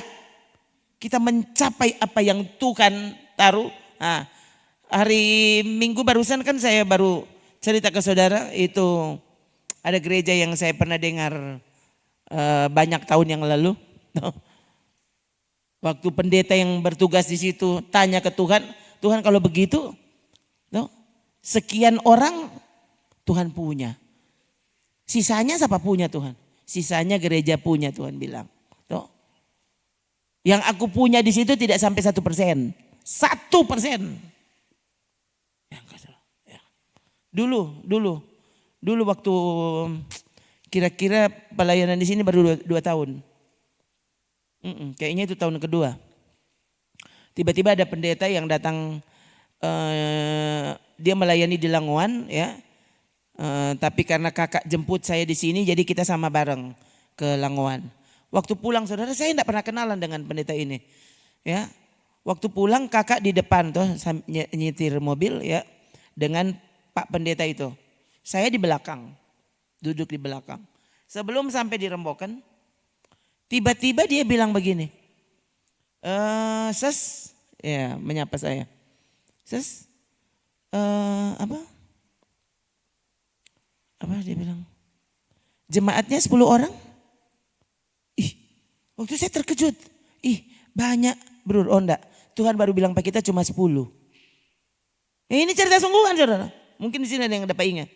kita mencapai apa yang Tuhan taruh. Nah, hari Minggu barusan kan saya baru cerita ke saudara itu ada gereja yang saya pernah dengar banyak tahun yang lalu. Waktu pendeta yang bertugas di situ tanya ke Tuhan, Tuhan kalau begitu, sekian orang Tuhan punya. Sisanya siapa punya Tuhan? Sisanya gereja punya Tuhan bilang. Yang aku punya di situ tidak sampai 1%. 1%. Dulu waktu kira-kira pelayanan di sini baru 2 tahun. Kayaknya itu tahun kedua. Tiba-tiba ada pendeta yang datang, dia melayani di Langoan ya. Tapi karena kakak jemput saya di sini jadi kita sama bareng ke Langoan. Waktu pulang saudara saya tidak pernah kenalan dengan pendeta ini. Ya. Waktu pulang kakak di depan tuh nyetir mobil ya dengan Pak Pendeta itu. Saya di belakang, duduk di belakang. Sebelum sampai di Rembokan, tiba-tiba dia bilang begini, Ses, ya menyapa saya. Ses, apa dia bilang? Jemaatnya 10 orang? Ih, waktu saya terkejut. Ih, banyak bro, oh enggak. Tuhan baru bilang Pak kita cuma 10. Ini cerita sungguhan saudara. Mungkin di sini ada yang dapat ingat.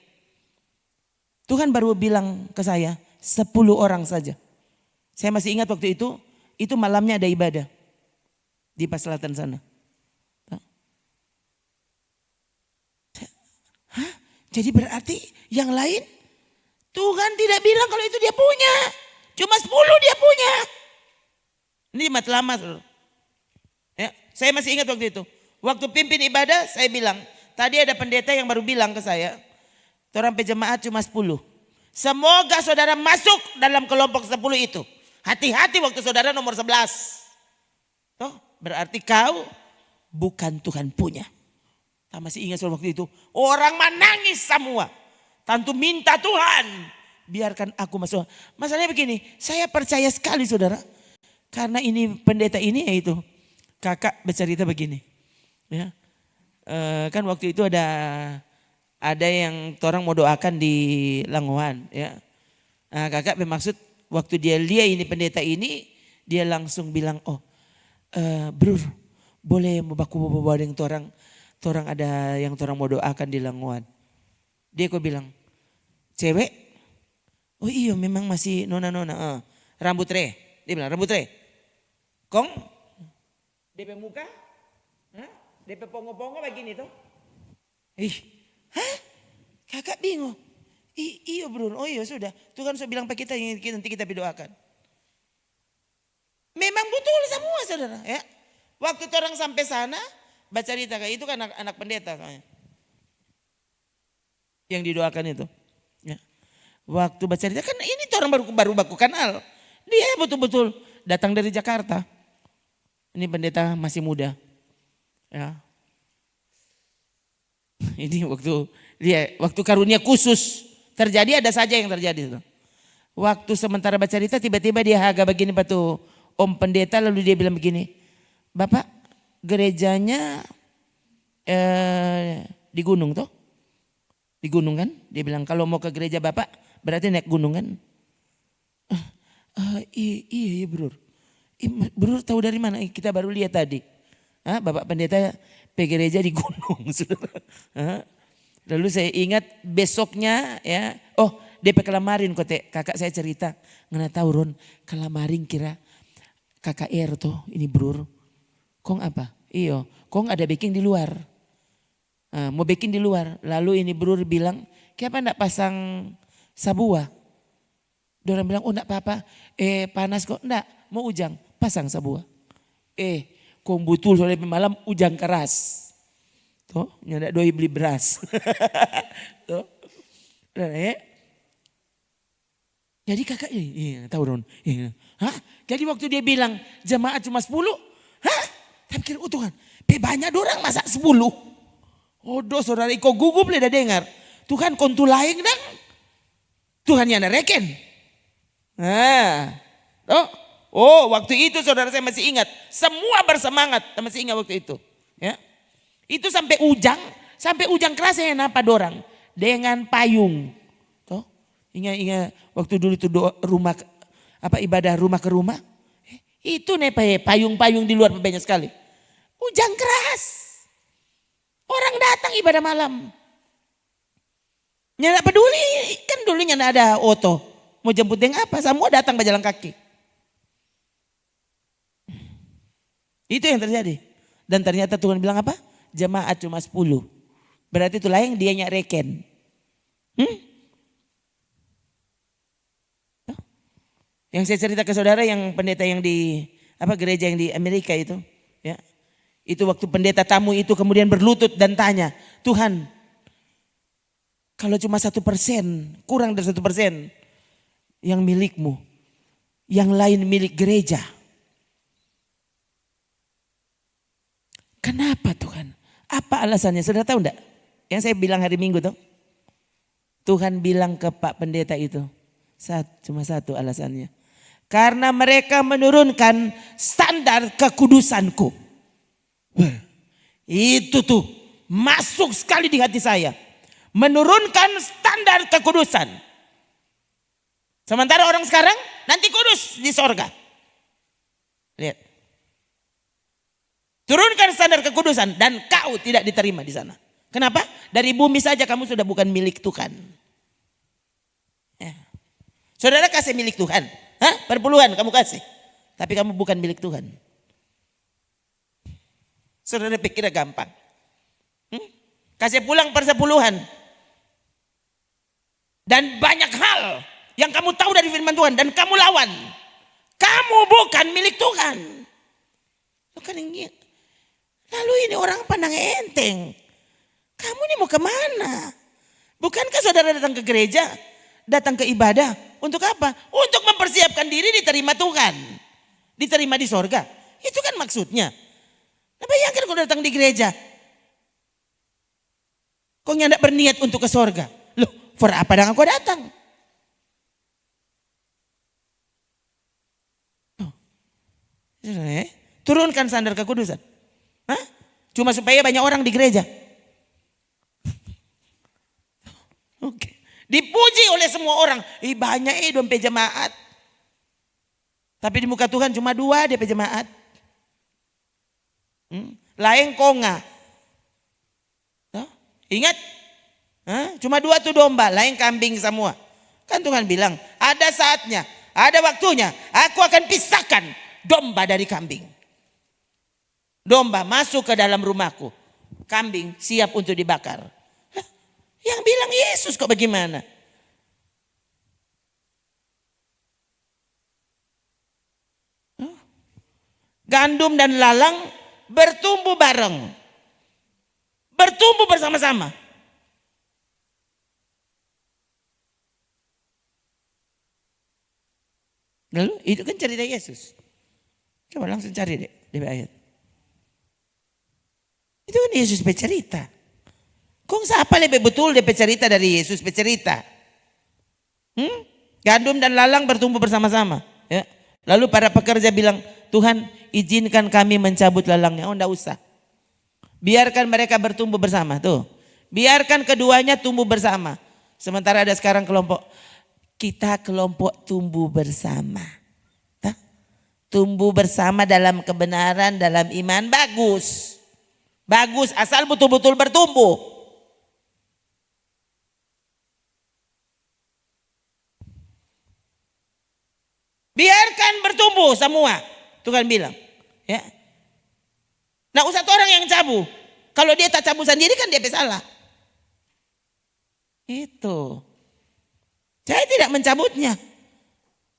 Tuhan baru bilang ke saya 10 orang saja. Saya masih ingat waktu itu malamnya ada ibadah di Pas Selatan sana. Hah? Jadi berarti yang lain Tuhan tidak bilang kalau itu dia punya. Cuma 10 dia punya. Ini matlamat. Ya, saya masih ingat waktu itu. Waktu pimpin ibadah saya bilang, tadi ada pendeta yang baru bilang ke saya, orang pejemaat cuma 10. Semoga saudara masuk dalam kelompok 10 itu. Hati-hati waktu saudara nomor 11. Toh, berarti kau bukan Tuhan punya. Saya masih ingat waktu itu. Orang menangis semua. Tentu minta Tuhan. Biarkan aku masuk. Masalahnya begini. Saya percaya sekali saudara. Karena ini pendeta ini yaitu. Kakak bercerita begini. Ya, kan waktu itu ada yang orang mau doakan di Langowan. Ya. Nah, kakak bermaksud waktu dia lihat ini pendeta ini. Dia langsung bilang, bro boleh mau baku bawa yang torang ada yang torang mau doakan di Langowan. Dia kok bilang, cewek? Oh iya memang masih nona-nona. Rambut re. Dia bilang rambut re. Kong? DP muka? DP pongo-pongo begini tuh. Hah? Kakak bingung. Iya bro, oh iya sudah. Tuhan sudah bilang ke kita nanti kita berdoakan. Memang betul semua saudara ya. Waktu orang sampai sana, baca cerita kayak itu kan anak pendeta kayaknya. Yang didoakan itu. Ya. Waktu baca cerita kan ini orang baru baku kenal. Dia betul-betul datang dari Jakarta. Ini pendeta masih muda. Ya. Ini waktu karunia khusus terjadi ada saja yang terjadi. Waktu sementara baca cerita tiba-tiba dia agak begini batu om pendeta lalu dia bilang begini. Bapak gerejanya di gunung toh? Di gunung kan? Dia bilang kalau mau ke gereja Bapak berarti naik gunung kan? Iya bro. Bro tahu dari mana? Kita baru lihat tadi. Bapak pendeta gereja di gunung. Lalu saya ingat besoknya ya. Oh DP Kelamarin kakak saya cerita. Ngana tahu Ron Kelamarin kira kakak tuh ini bro. Kong apa? Iyo kong ada baking di luar. Mau baking di luar. Lalu ini bro bilang kenapa enggak pasang sabua? Dia orang bilang oh enggak apa-apa. Panas kok. Enggak mau ujang. Pasang sabua. Kong butul sore malam ujang keras. Tuh, nyandak doi beli beras. Tuh. Jadi kakak tahu Ron. Hah? Jadi waktu dia bilang jemaat cuma 10. Hah? Saya pikir Tuhan. Banyak orang masa 10. Saudara kok gugup boleh dengar. Tuhan kontu lain dan Tuhan yang reken. Waktu itu saudara saya masih ingat. Semua bersemangat. Saya masih ingat waktu itu. Ya. Itu sampai ujang keras saya napa dorang. Dengan payung. Tuh. Ingat waktu dulu itu rumah ibadah rumah ke rumah. Itu nih payung-payung di luar banyak sekali. Ujang keras. Orang datang ibadah malam. Nyana peduli. Kan dulu nyana ada oto. Mau jemput yang apa. Semua datang berjalan kaki. Itu yang terjadi. Dan ternyata Tuhan bilang apa? Jemaat cuma 10. Berarti itulah yang dia reken. Yang saya cerita ke saudara yang pendeta yang di gereja yang di Amerika itu. Ya. Itu waktu pendeta tamu itu kemudian berlutut dan tanya. Tuhan kalau cuma 1%, kurang dari 1% yang milikmu. Yang lain milik gereja. Kenapa Tuhan? Apa alasannya? Saudara tahu enggak? Yang saya bilang hari Minggu tuh. Tuhan bilang ke Pak Pendeta itu. Cuma satu alasannya. Karena mereka menurunkan standar kekudusanku. Itu tuh masuk sekali di hati saya. Menurunkan standar kekudusan. Sementara orang sekarang nanti kudus di sorga. Lihat. Turunkan standar kekudusan dan kau tidak diterima di sana. Kenapa? Dari bumi saja kamu sudah bukan milik Tuhan. Ya. Saudara kasih milik Tuhan. Hah? Perpuluhan kamu kasih. Tapi kamu bukan milik Tuhan. Saudara pikirnya gampang. Kasih pulang persepuluhan. Dan banyak hal yang kamu tahu dari firman Tuhan. Dan kamu lawan. Kamu bukan milik Tuhan. Bukan ini. Lalu ini orang pandang enteng. Kamu ini mau kemana? Bukankah saudara datang ke gereja? Datang ke ibadah. Untuk apa? Untuk mempersiapkan diri diterima Tuhan. Diterima di sorga. Itu kan maksudnya. Nah, bayangkan kalau datang di gereja. Kok nggak berniat untuk ke sorga? Loh, for apa dengan kau datang? Turunkan standar kekudusan. Hah? Cuma supaya banyak orang di gereja. Oke. Dipuji oleh semua orang. Banyak dompet jemaat. Tapi di muka Tuhan cuma 2 DP jemaat. Lain konga. Ingat? Cuma 2 tuh domba. Lain kambing semua. Kan Tuhan bilang. Ada saatnya. Ada waktunya. Aku akan pisahkan domba dari kambing. Domba masuk ke dalam rumahku. Kambing siap untuk dibakar. Yang bilang Yesus kok bagaimana? Gandum dan lalang bertumbuh bareng. Bertumbuh bersama-sama. Lalu itu kan cerita Yesus. Coba langsung cari deh di ayat. Itu kan Yesus bercerita. Kung siapa lebih betul dia bercerita dari Yesus bercerita. Gandum dan lalang bertumbuh bersama-sama. Ya. Lalu para pekerja bilang, Tuhan izinkan kami mencabut lalangnya. Oh enggak usah. Biarkan mereka bertumbuh bersama. Tuh. Biarkan keduanya tumbuh bersama. Sementara ada sekarang kelompok. Kita kelompok tumbuh bersama. Hah? Tumbuh bersama dalam kebenaran, dalam iman. Bagus. Bagus asal betul-betul bertumbuh. Biarkan bertumbuh semua. Tuhan bilang. Ya. Nah usah orang yang cabu. Kalau dia tak cabu sendiri kan dia salah. Itu. Saya tidak mencabutnya.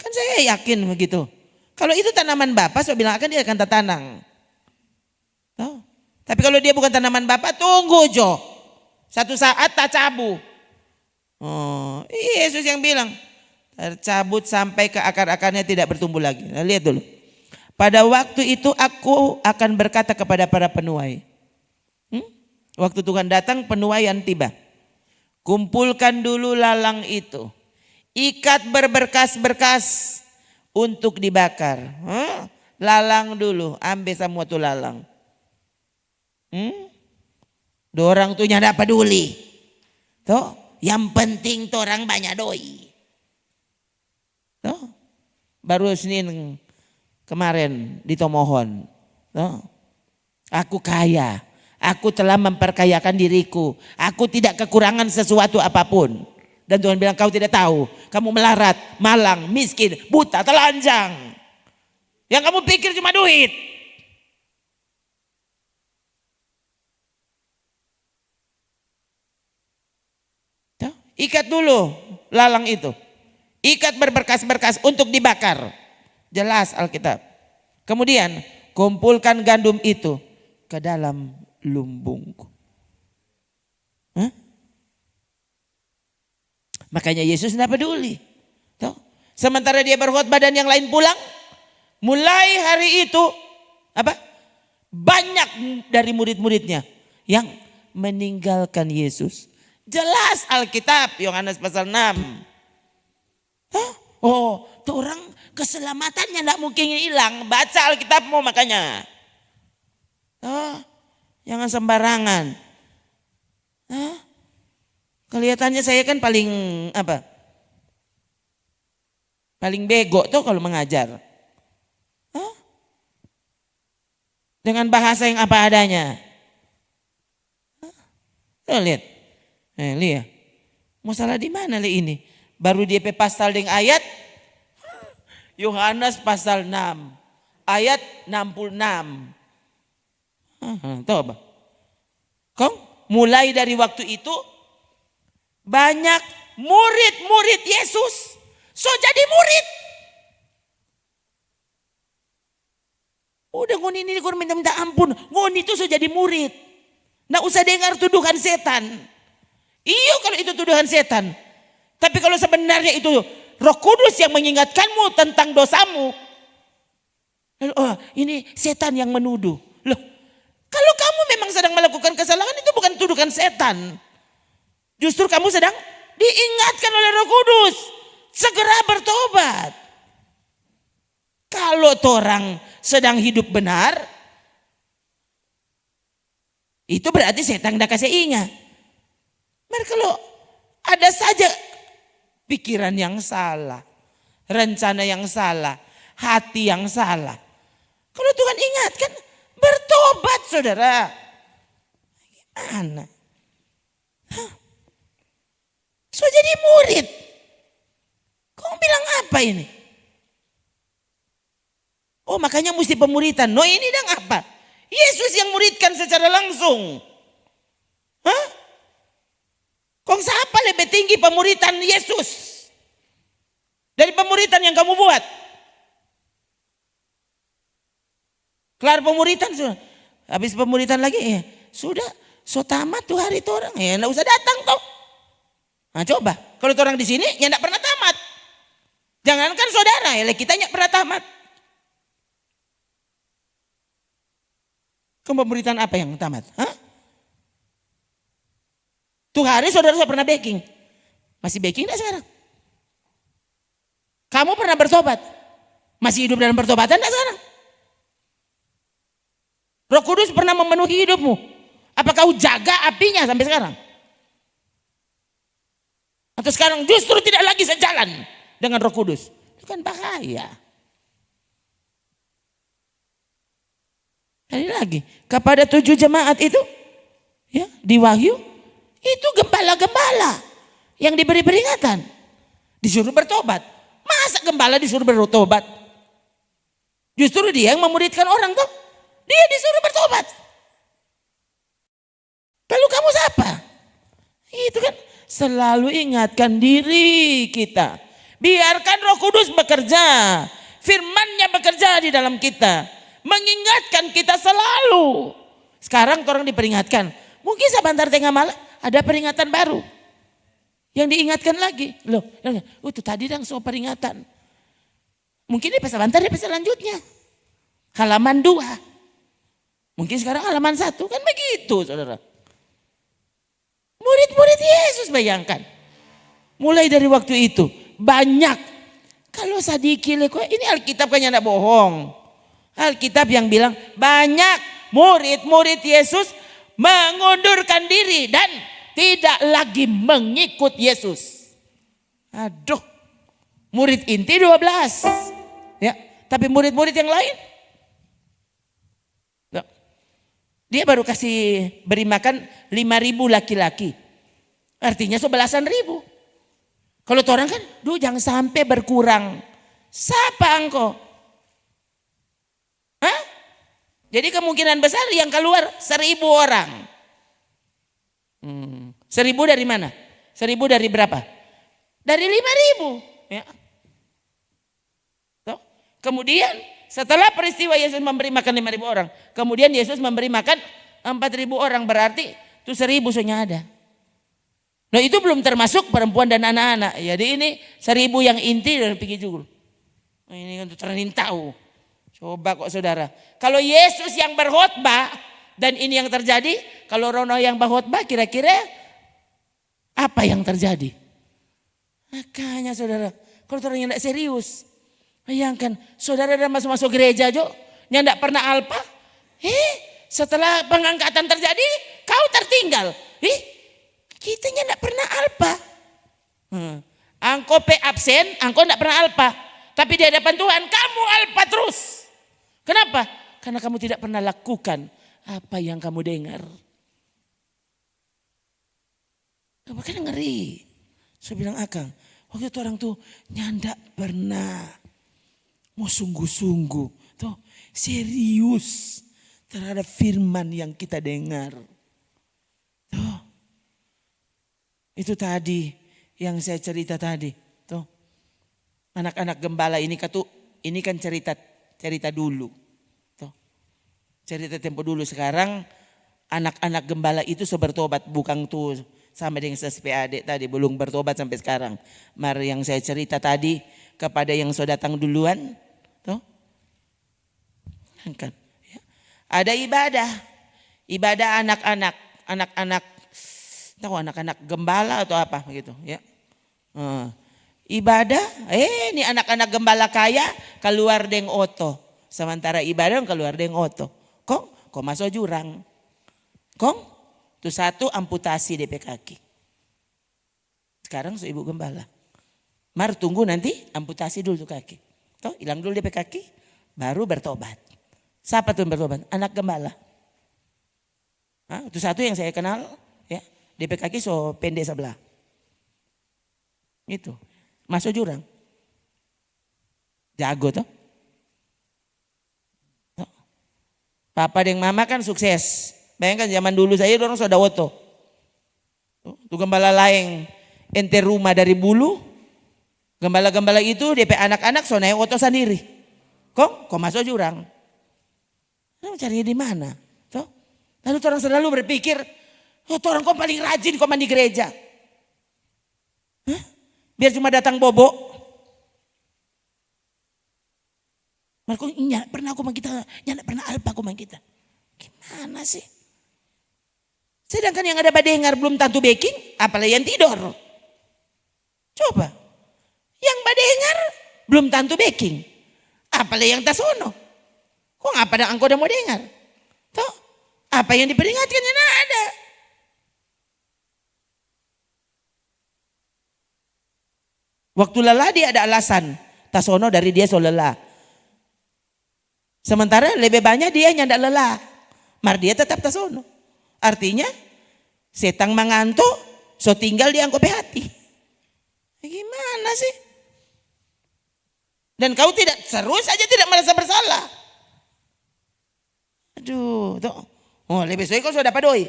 Kan saya yakin begitu. Kalau itu tanaman Bapak saya bilang akan dia akan tertanam. Oh. Tapi kalau dia bukan tanaman Bapak tunggu Jo. Satu saat tak cabu. Oh, Yesus yang bilang. Tercabut sampai ke akar-akarnya tidak bertumbuh lagi. Nah, lihat dulu. Pada waktu itu aku akan berkata kepada para penuai. Waktu Tuhan datang penuaian tiba. Kumpulkan dulu lalang itu. Ikat berberkas-berkas untuk dibakar. Lalang dulu. Ambil semua tuh lalang. Dorang tuh nyada peduli. Tuh, yang penting tuh orang banyak doi. Tuh, baru Senin kemarin di Tomohon. Tuh, aku kaya. Aku telah memperkayakan diriku. Aku tidak kekurangan sesuatu apapun. Dan Tuhan bilang kau tidak tahu. Kamu melarat, malang, miskin, buta, telanjang. Yang kamu pikir cuma duit. Tuh, ikat dulu lalang itu. Ikat berberkas-berkas untuk dibakar. Jelas Alkitab. Kemudian kumpulkan gandum itu ke dalam lumbungku. Makanya Yesus tidak peduli. Tuh. Sementara dia berkhotbah dan yang lain pulang. Mulai hari itu apa? banyak dari murid-muridnya yang meninggalkan Yesus. Jelas Alkitab Yohanes pasal 6. Hah? Oh, tuh orang keselamatannya tidak mungkin hilang. Baca Alkitabmu makanya. Oh, jangan sembarangan. Hah? Kelihatannya saya kan paling apa? Paling bego tuh kalau mengajar. Hah? Dengan bahasa yang apa adanya. Tuh lihat. Lihat. Masalah di mana li ini? Baru dia pasal dengan ayat Yohanes pasal 6. Ayat 66. Tahu apa? Kong mulai dari waktu itu banyak murid-murid Yesus so jadi murid. Udah ngon ini kau minta ampun. Ngon itu so jadi murid. Nggak usah dengar tuduhan setan. Iya kalau itu tuduhan setan. Tapi kalau sebenarnya itu Roh Kudus yang mengingatkanmu tentang dosamu. Oh, ini setan yang menuduh. Loh, kalau kamu memang sedang melakukan kesalahan itu bukan tuduhan setan. Justru kamu sedang diingatkan oleh Roh Kudus. Segera bertobat. Kalau orang sedang hidup benar, itu berarti setan tidak kasih ingat. Maka kalau ada saja pikiran yang salah, rencana yang salah, hati yang salah. Kalau Tuhan ingatkan, bertobat saudara. Gimana? So jadi murid. Kau bilang apa ini? Oh makanya mesti pemuritan. No ini dan apa? Yesus yang muridkan secara langsung. Hah? Kong siapa lebih tinggi pemuritan Yesus dari pemuritan yang kamu buat? Kelar pemuritan sudah. Habis pemuritan lagi ya. Sudah. So tamat tuh hari itu orang. Ya enggak usah datang tuh. Nah coba. Kalau orang di sini ya enggak pernah tamat. Jangankan saudara ya kita enggak pernah tamat. Pemuritan apa yang tamat? Hah? Tuh hari saudara saya pernah baking. Masih baking enggak sekarang? Kamu pernah bertobat? Masih hidup dalam pertobatan enggak sekarang? Roh Kudus pernah memenuhi hidupmu? Apakah kau jaga apinya sampai sekarang? Atau sekarang justru tidak lagi sejalan dengan Roh Kudus? Itu kan bahaya. Sekali lagi, kepada 7 jemaat itu ya, di Wahyu itu gembala-gembala yang diberi peringatan. Disuruh bertobat. Masa gembala disuruh bertobat? Justru dia yang memuridkan orang tuh. Dia disuruh bertobat. Lalu kamu siapa? Itu kan selalu ingatkan diri kita. Biarkan Roh Kudus bekerja. Firman-Nya bekerja di dalam kita. Mengingatkan kita selalu. Sekarang orang diperingatkan. Mungkin sebentar tengah malam ada peringatan baru. Yang diingatkan lagi. Loh, itu tadi dong soal peringatan. Mungkin dia sebentar dia selanjutnya. Halaman 2. Mungkin sekarang halaman 1. Kan begitu saudara. Murid-murid Yesus bayangkan. Mulai dari waktu itu. Banyak. Kalau sadiki leko ini Alkitab kan tidak bohong. Alkitab yang bilang banyak murid-murid Yesus mengundurkan diri dan tidak lagi mengikut Yesus. Aduh. Murid inti 12. Ya, tapi murid-murid yang lain dia baru kasih beri makan 5.000 laki-laki. Artinya sebelasan ribu. Kalau orang kan, jangan sampai berkurang. Siapa engkau? Hah? Jadi kemungkinan besar yang keluar 1.000 orang. 1.000 dari mana? 1.000 dari berapa? Dari 5.000. Ya. Kemudian setelah peristiwa Yesus memberi makan 5.000 orang. Kemudian Yesus memberi makan 4.000 orang. Berarti itu 1.000 soalnya ada. Nah itu belum termasuk perempuan dan anak-anak. Jadi ini 1.000 yang inti dari pergi juga. Nah, ini kan terlalu tahu. Coba kok saudara. Kalau Yesus yang berkhotbah dan ini yang terjadi. Kalau Rono yang berkhotbah kira-kira apa yang terjadi? Makanya saudara. Kalau orang yang tidak serius. Bayangkan saudara dan masuk-masuk gereja jo. Yang tidak pernah alpa. Setelah pengangkatan terjadi kau tertinggal. Kitanya tidak pernah alpa. Angko absen, angko tidak pernah alpa. Tapi di hadapan Tuhan kamu alpa terus. Kenapa? Karena kamu tidak pernah lakukan apa yang kamu dengar. Makanya ngeri. Saya bilang Akang, waktu itu orang tuh nyandak pernah. Mau sungguh-sungguh. Tuh serius terhadap firman yang kita dengar. Tuh. Itu tadi yang saya cerita tadi. Tuh. Anak-anak gembala ini kan cerita dulu. Tuh. Cerita tempo dulu. Sekarang anak-anak gembala itu bertobat. Bukan tuh sama dengan SPAD tadi. Belum bertobat sampai sekarang. Mari yang saya cerita tadi kepada yang sudah datang duluan. Tuh. Kan. Ya. Ada ibadah anak-anak. Tahu anak-anak gembala atau apa gitu ya. Ibadah, ini anak-anak gembala kaya keluar deng oto. Sementara ibadah keluar deng oto. Kok masuk jurang. Tuh satu amputasi DP kaki. Sekarang so ibu gembala. Mar tunggu nanti amputasi dulu tuh kaki. Toh hilang dulu DP kaki baru bertobat. Siapa tuh yang bertobat? Anak gembala. Itu satu yang saya kenal ya. DP kaki so pendek sebelah. Itu. Masuk jurang. Jago toh. Papa dan mama kan sukses. Bayangkan zaman dulu saya orang sudah woto. Tuh gembala lain ente rumah dari bulu. Gembala-gembala itu DP anak-anak so naik oto sendiri. Kok masuk jurang. Nah, cari di mana? Tuh. Lalu orang selalu berpikir, orang kok paling rajin kok mandi gereja. Biar cuma datang bobo. Marco pernah aku kita, nyana pernah alpa aku kita. Gimana sih? Sedangkan yang ada badengar belum tentu baking, apalagi yang tidur. Coba. Yang badengar belum tentu baking, apalagi yang tasono. Kok ngapa ada angko mau dengar? Toh, apa yang diperingatkannya nah ada. Waktu lelah dia ada alasan. Tasono dari dia so lelah. Sementara lebih banyak dia nyandak lelah. Mar dia tetap tasono. Artinya setang mengantuk so tinggal di angko hati. Gimana sih? Dan kau tidak seru saja tidak merasa bersalah. Aduh, tuh. Oh, lebih suai kau sudah dapat doi.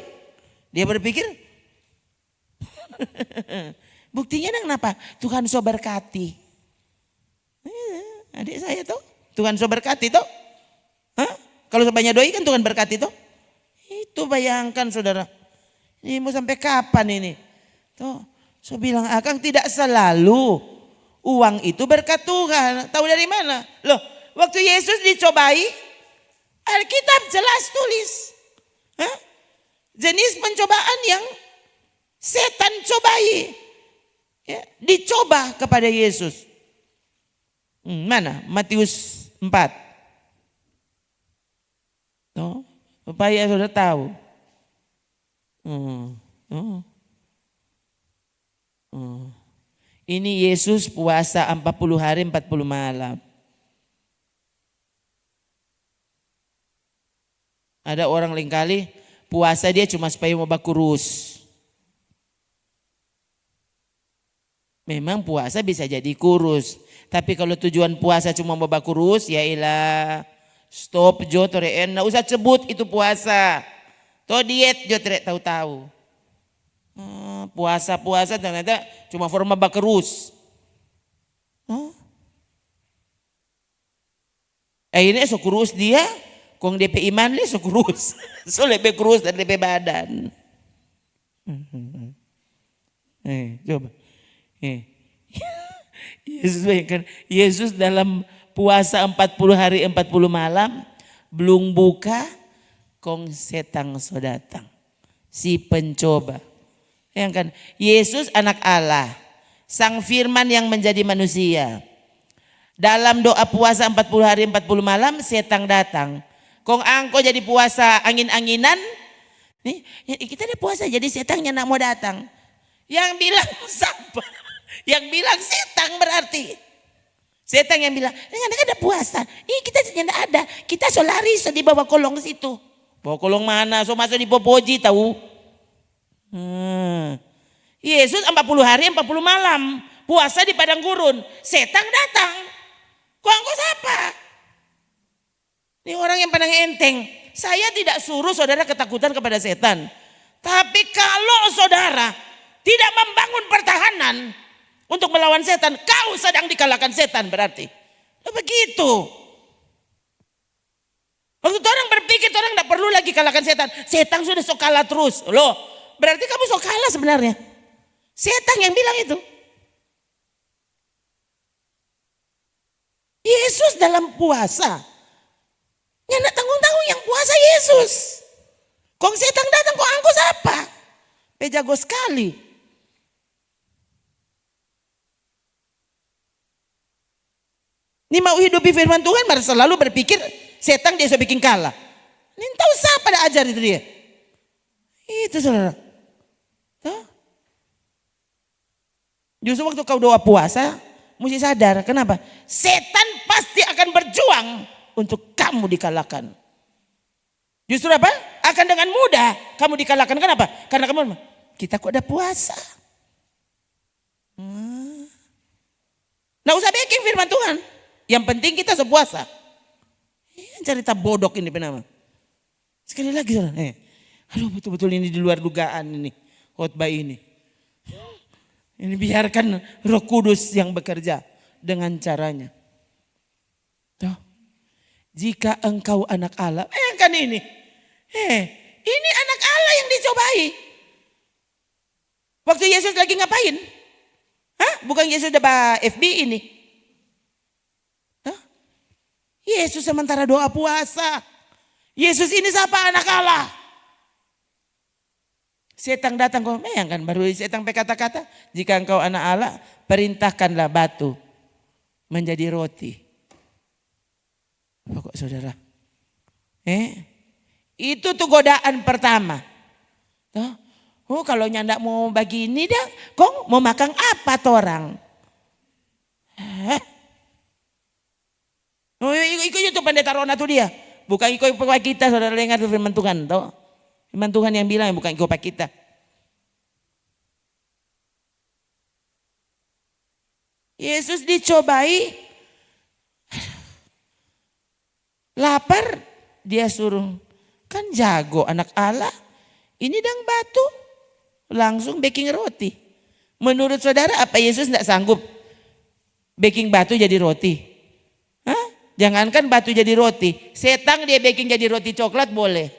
Dia berpikir. Buktinya kenapa? Tuhan so berkati. Adik saya tuh. Tuhan so berkati tuh. Kalau sebanyak doi kan Tuhan berkati tuh. Itu bayangkan saudara. Ini mau sampai kapan ini? Tuh. So bilang Akang tidak selalu uang itu berkat Tuhan. Tahu dari mana? Loh, waktu Yesus dicobai, Alkitab jelas tulis. Jenis pencobaan yang setan cobai. Ya, dicoba kepada Yesus. Mana? Matius 4. No, supaya sudah tahu. Ini Yesus puasa 40 hari 40 malam. Ada orang lain kali puasa dia cuma supaya mau kurus. Memang puasa bisa jadi kurus. Tapi kalau tujuan puasa cuma mau kurus, ya ilah stop jo tore enggak usah sebut itu puasa. To diet jo tore tahu-tahu. Puasa ternyata cuma forma bakerus. Ini so kurus dia, kong DP iman le so kurus. So lebih kurus dan lebih badan. Coba. Yesus bayangkan, Yesus dalam puasa 40 hari 40 malam, belum buka, kong setan so datang. Si pencoba. Yang kan, Yesus anak Allah, sang firman yang menjadi manusia. Dalam doa puasa 40 hari 40 malam, setan datang. Kong angko jadi puasa angin-anginan, nih kita ada puasa jadi setannya nak mau datang. Yang bilang siapa? Yang bilang setan berarti. Setan yang bilang, enggak ada puasa. Kita tidak ada. Kita so lari so di bawah kolong situ. Bawah kolong mana? So masuk di Popoji tahu. Yesus 40 hari 40 malam. Puasa di padang gurun. Setan datang. Kok engkau siapa? Ini orang yang pandang enteng. Saya tidak suruh saudara ketakutan kepada setan. Tapi kalau saudara tidak membangun pertahanan untuk melawan setan, kau sedang dikalahkan setan berarti. Begitu. Waktu orang berpikir orang tidak perlu lagi kalahkan setan. Setan sudah sok kalah terus. Loh, berarti kamu sok kalah sebenarnya. Setan yang bilang itu. Yesus dalam puasa. Yang nak tanggung-tanggung yang puasa Yesus. Kong setan datang kok angko siapa? Pejago sekali. Ini mau hidupi firman Tuhan, baru selalu berpikir setan dia bisa bikin kalah. Ini tahu siapa dah ajar itu dia. Itu saudara. Tuh. Justru waktu kau doa puasa, mesti sadar. Kenapa? Setan pasti akan berjuang untuk kamu dikalahkan. Justru apa? Akan dengan mudah kamu dikalahkan. Kenapa? Karena kamu, kita kok ada puasa. Nggak usah bikin firman Tuhan. Yang penting kita sepuasa. Cerita bodok ini penama. Sekali lagi saudara. Aduh betul-betul ini di luar dugaan ini. Khotbah ini. Ini biarkan Roh Kudus yang bekerja dengan caranya. Tuh. Jika engkau anak Allah. Bayangkan ini. Ini anak Allah yang dicobai. Waktu Yesus lagi ngapain? Bukan Yesus udah FB ini. Yesus sementara doa puasa. Yesus ini siapa anak Allah? Setan datang kok, bayangkan baru setan berkata-kata, jika engkau anak Allah, perintahkanlah batu menjadi roti. Apa kok saudara? Itu tuh godaan pertama. Kalau nyandak mau begini dah, kok mau makan apa torang? Ikut itu pendeta Rona tuh dia. Bukan ikut kita saudara dengar firman Tuhan. Tahu? Firman Tuhan yang bilang bukan ikut kita. Yesus dicobai. Lapar dia suruh. Kan jago anak Allah. Ini dang batu. Langsung baking roti. Menurut saudara apa Yesus tidak sanggup baking batu jadi roti? Jangankan batu jadi roti, setan dia baking jadi roti coklat boleh.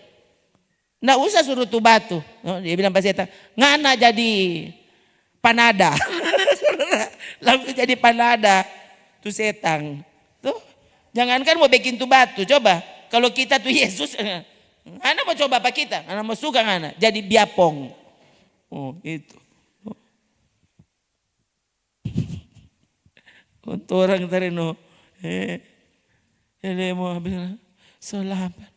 Nggak usah suruh tuh batu. Dia bilang pas setan, ngana jadi panada. Langsung jadi panada. Tuh setan. Tuh, jangankan mau baking tuh batu, coba. Kalau kita tuh Yesus, ngana mau coba apa kita? Ngana mau suka ngana, jadi biapong. Itu. Untuk orang terino. Ele mau bilang selamat.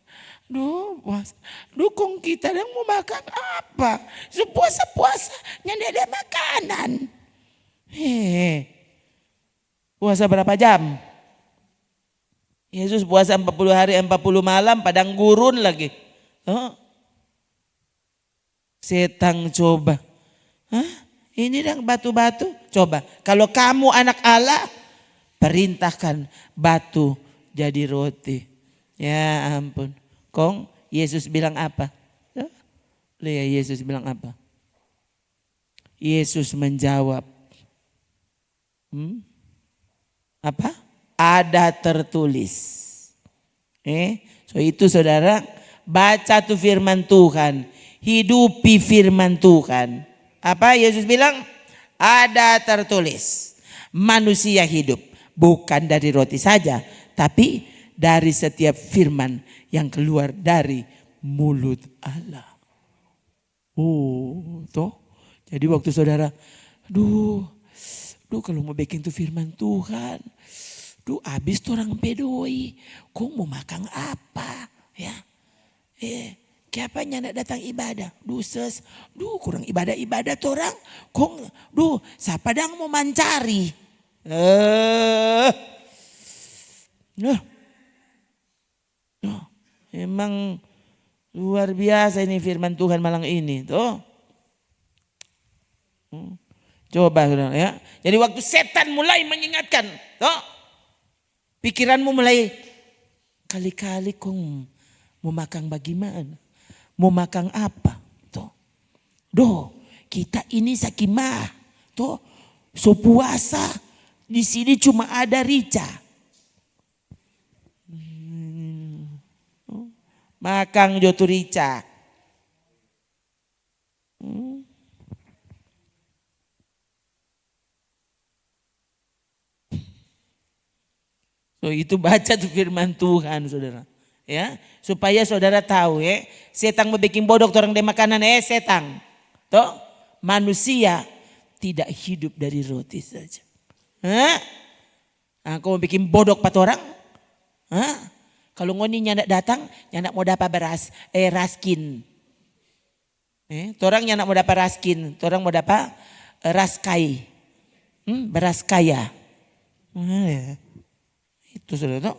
Dukung kita dan mau makan apa? Puasa-puasa nyanda ada makanan. Puasa berapa jam? Yesus puasa 40 hari 40 malam padang gurun lagi. Setan coba. Ini dang batu-batu. Coba kalau kamu anak Allah, perintahkan batu jadi roti. Ya ampun. Kong Yesus bilang apa? Lihat Yesus bilang apa? Yesus menjawab. Apa? Ada tertulis. So itu saudara, baca tuh firman Tuhan. Hidupi firman Tuhan. Apa Yesus bilang? Ada tertulis. Manusia hidup bukan dari roti saja, tapi dari setiap firman yang keluar dari mulut Allah. Oh, toh. Jadi waktu saudara, duh kalau mau bikin tuh firman Tuhan, habis tuh orang pedoi, kok mau makan apa, ya? Kiapanya nak datang ibadah, kurang ibadah tuh orang, kok, siapa dang mau mancari, emang luar biasa ini firman Tuhan malam ini, tuh. Coba saudara ya. Jadi waktu setan mulai mengingatkan, toh, pikiranmu mulai kali-kali kong mau makan bagaimana? Mau makan apa? Toh. Kita ini sakimah. Toh, so puasa di sini cuma ada rica. Makan jotu rica. So itu baca tuh firman Tuhan saudara. Ya, supaya saudara tahu ya, setan mau bikin bodoh orang di makanan setan. Toh, manusia tidak hidup dari roti saja. Kau mau bikin bodoh pat orang? Kalau ngoni nyandak datang, nyandak mau dapat beras, raskin. Torang nyandak mau dapat raskin, torang mau dapat raskai. Beras kaya. Itu saudara,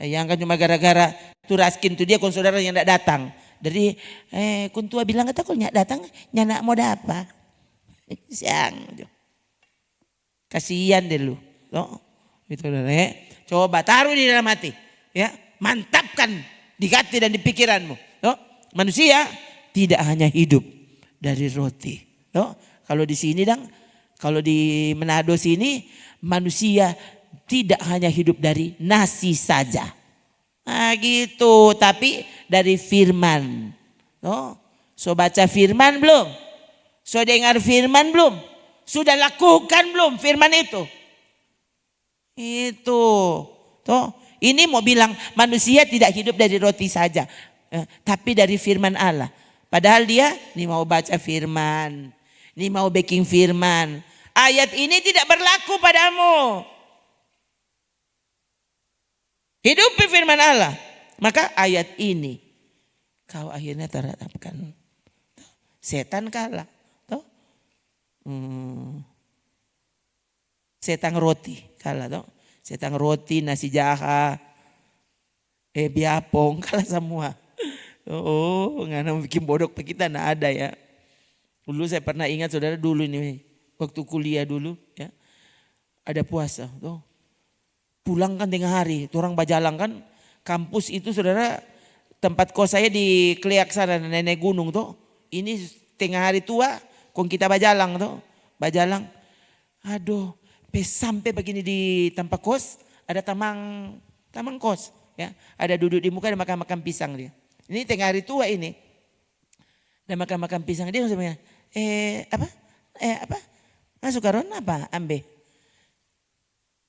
yang kan cuma gara-gara tu raskin tu dia kon saudara yang tidak datang. Dari kun tua bilang kata kau nyak datang nyak mau dapat. Siang. Kasihan deh lu. Itu saudara. Coba taruh di dalam hati. Ya, mantapkan di hati dan di pikiranmu. Manusia tidak hanya hidup dari roti. Kalau di sini kalau di Manado sini manusia tidak hanya hidup dari nasi saja. Nah gitu, tapi dari firman. So baca firman belum? So dengar firman belum? Sudah lakukan belum firman itu? Itu. Ini mau bilang manusia tidak hidup dari roti saja. Tapi dari firman Allah. Padahal dia ini mau baca firman. Ini mau baking firman. Ayat ini tidak berlaku padamu. Hidupi firman Allah. Maka ayat ini kau akhirnya terhadapkan. Setan kalah. Setan roti kalah. Setan roti, nasi jaha, biapong kalah semua. Nggak mau bikin bodoh kita nggak ada ya. Dulu saya pernah ingat saudara dulu ini. Waktu kuliah dulu ya. Ada puasa. Pulang kan tengah hari, orang bajalang kan, kampus itu saudara, tempat kos saya di Kliak sana, nenek gunung tuh. Ini tengah hari tua, kong kita bajalang tuh, bajalang. Aduh, sampai begini di tempat kos, ada tamang kos, ya, ada duduk di muka dan makan pisang dia. Ini tengah hari tua ini, dan makan pisang dia maksudnya, apa? Masuk karon apa? Ambe.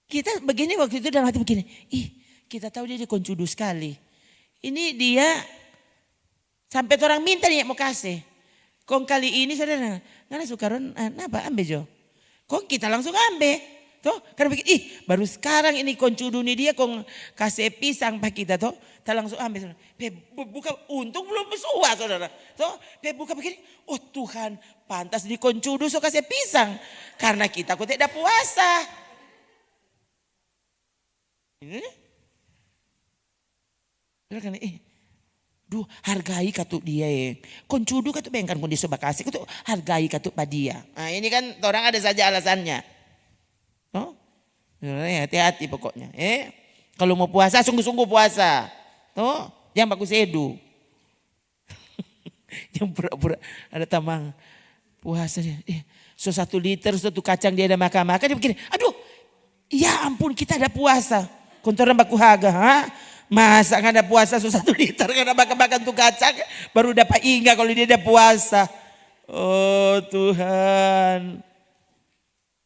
Kita begini waktu itu dalam hati begini, kita tahu dia koncudu sekali. Ini dia sampai orang minta dia mau kasih. Kong kali ini saudara, ngana sukaron apa ambe jo. Kong kita langsung ambe. Toh, karena pikir, baru sekarang ini koncudu nih dia kong kasih pisang pak kita toh, kita langsung ambil. Buka untung belum besua saudara. Toh, buka begini, oh Tuhan pantas di koncudu so kasih pisang. Karena kita kok tidak puasa. Kan hargai katuk dia koncudu katuk bengkan kundi sebakasi katuk hargai katuk padia. Nah ini kan orang ada saja alasannya. Hati-hati pokoknya. Kalau mau puasa sungguh-sungguh puasa. Jangan bagus edu. Yang pura-pura ada tamang puasa dia. So 1 liter 1 kacang dia ada makan-makan dia begini. Aduh, ya ampun kita ada puasa. Kontoran baku haga, masa nggak ada puasa 1 liter karena makan tuh kacang baru dapat ingat kalau dia ada puasa. Oh Tuhan,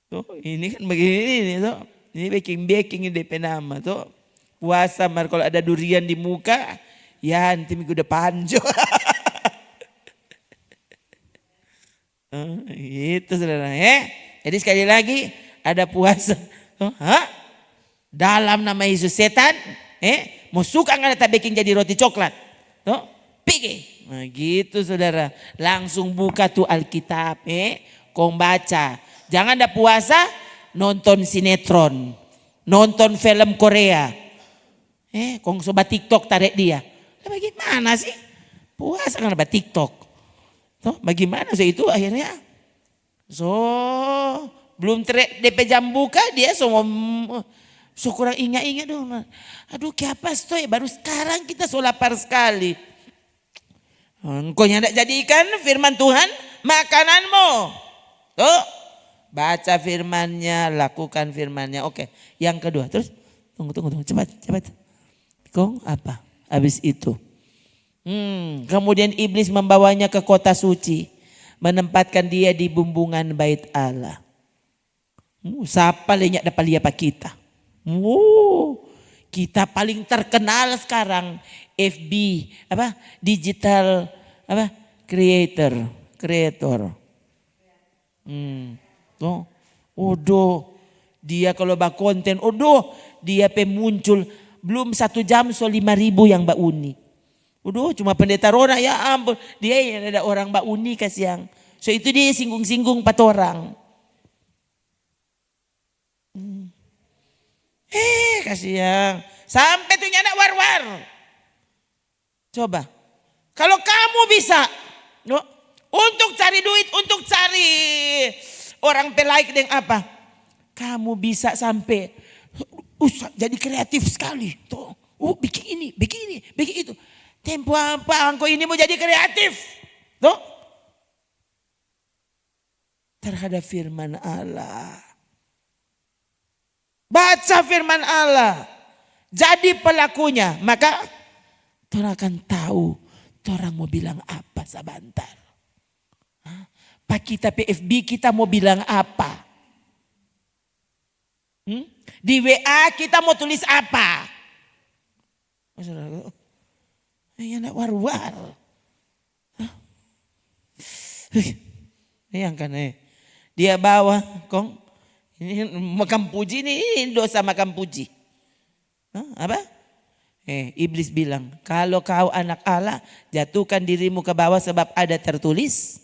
tuh ini kan begini tuh, Ini baking DP nama tuh. Puasa kalau ada durian di muka, ya nanti minggu depan jo. Itu saudara ya. Jadi sekali lagi ada puasa. Dalam nama Yesus setan, mau suka nggak tak baking jadi roti coklat? Tuh, pikir. Nah gitu saudara. Langsung buka tuh Alkitab, kau baca. Jangan ada puasa, nonton sinetron, nonton film Korea. Kong sobat TikTok tarik dia. Bagaimana sih? Puasa kan ada TikTok. Tuh, bagaimana sih itu akhirnya? So, belum DP jam buka dia so kurang ingat-ingat dong. Aduh, kiapas tuh baru sekarang kita so lapar sekali. Engkau yang tidak jadikan firman Tuhan makananmu. Tuh, baca firmannya, lakukan firmannya. Oke, yang kedua terus tunggu cepat. Kong apa? Habis itu. Kemudian iblis membawanya ke kota suci. Menempatkan dia di bumbungan bait Allah. Siapa lenyak dapat lihat kita? Kita paling terkenal sekarang. FB, digital, creator. Dia kalau bak konten, dia muncul. Belum 1 jam so 5.000 yang Mbak Uni. Cuma pendeta Rona ya ampun. Dia yang ada orang Mbak Uni kasihan. So itu dia singgung-singgung 4 orang. Kasihan. Sampai tuh anak war-war. Coba. Kalau kamu bisa. Untuk cari duit, untuk cari orang like dengan apa. Kamu bisa sampai. Jadi kreatif sekali. Tuh. Bikin ini, bikin itu. Tempo apa engkau ini mau jadi kreatif. Tuh. Terhadap firman Allah. Baca firman Allah. Jadi pelakunya. Maka orang akan tahu. Orang mau bilang apa sebentar. Pak kita PFB kita mau bilang apa. Di WA kita mau tulis apa? Nak war-war. Yang kan dia bawa kong ini makam puji ini dosa makam puji. Apa? Iblis bilang kalau kau anak Allah jatuhkan dirimu ke bawah sebab ada tertulis.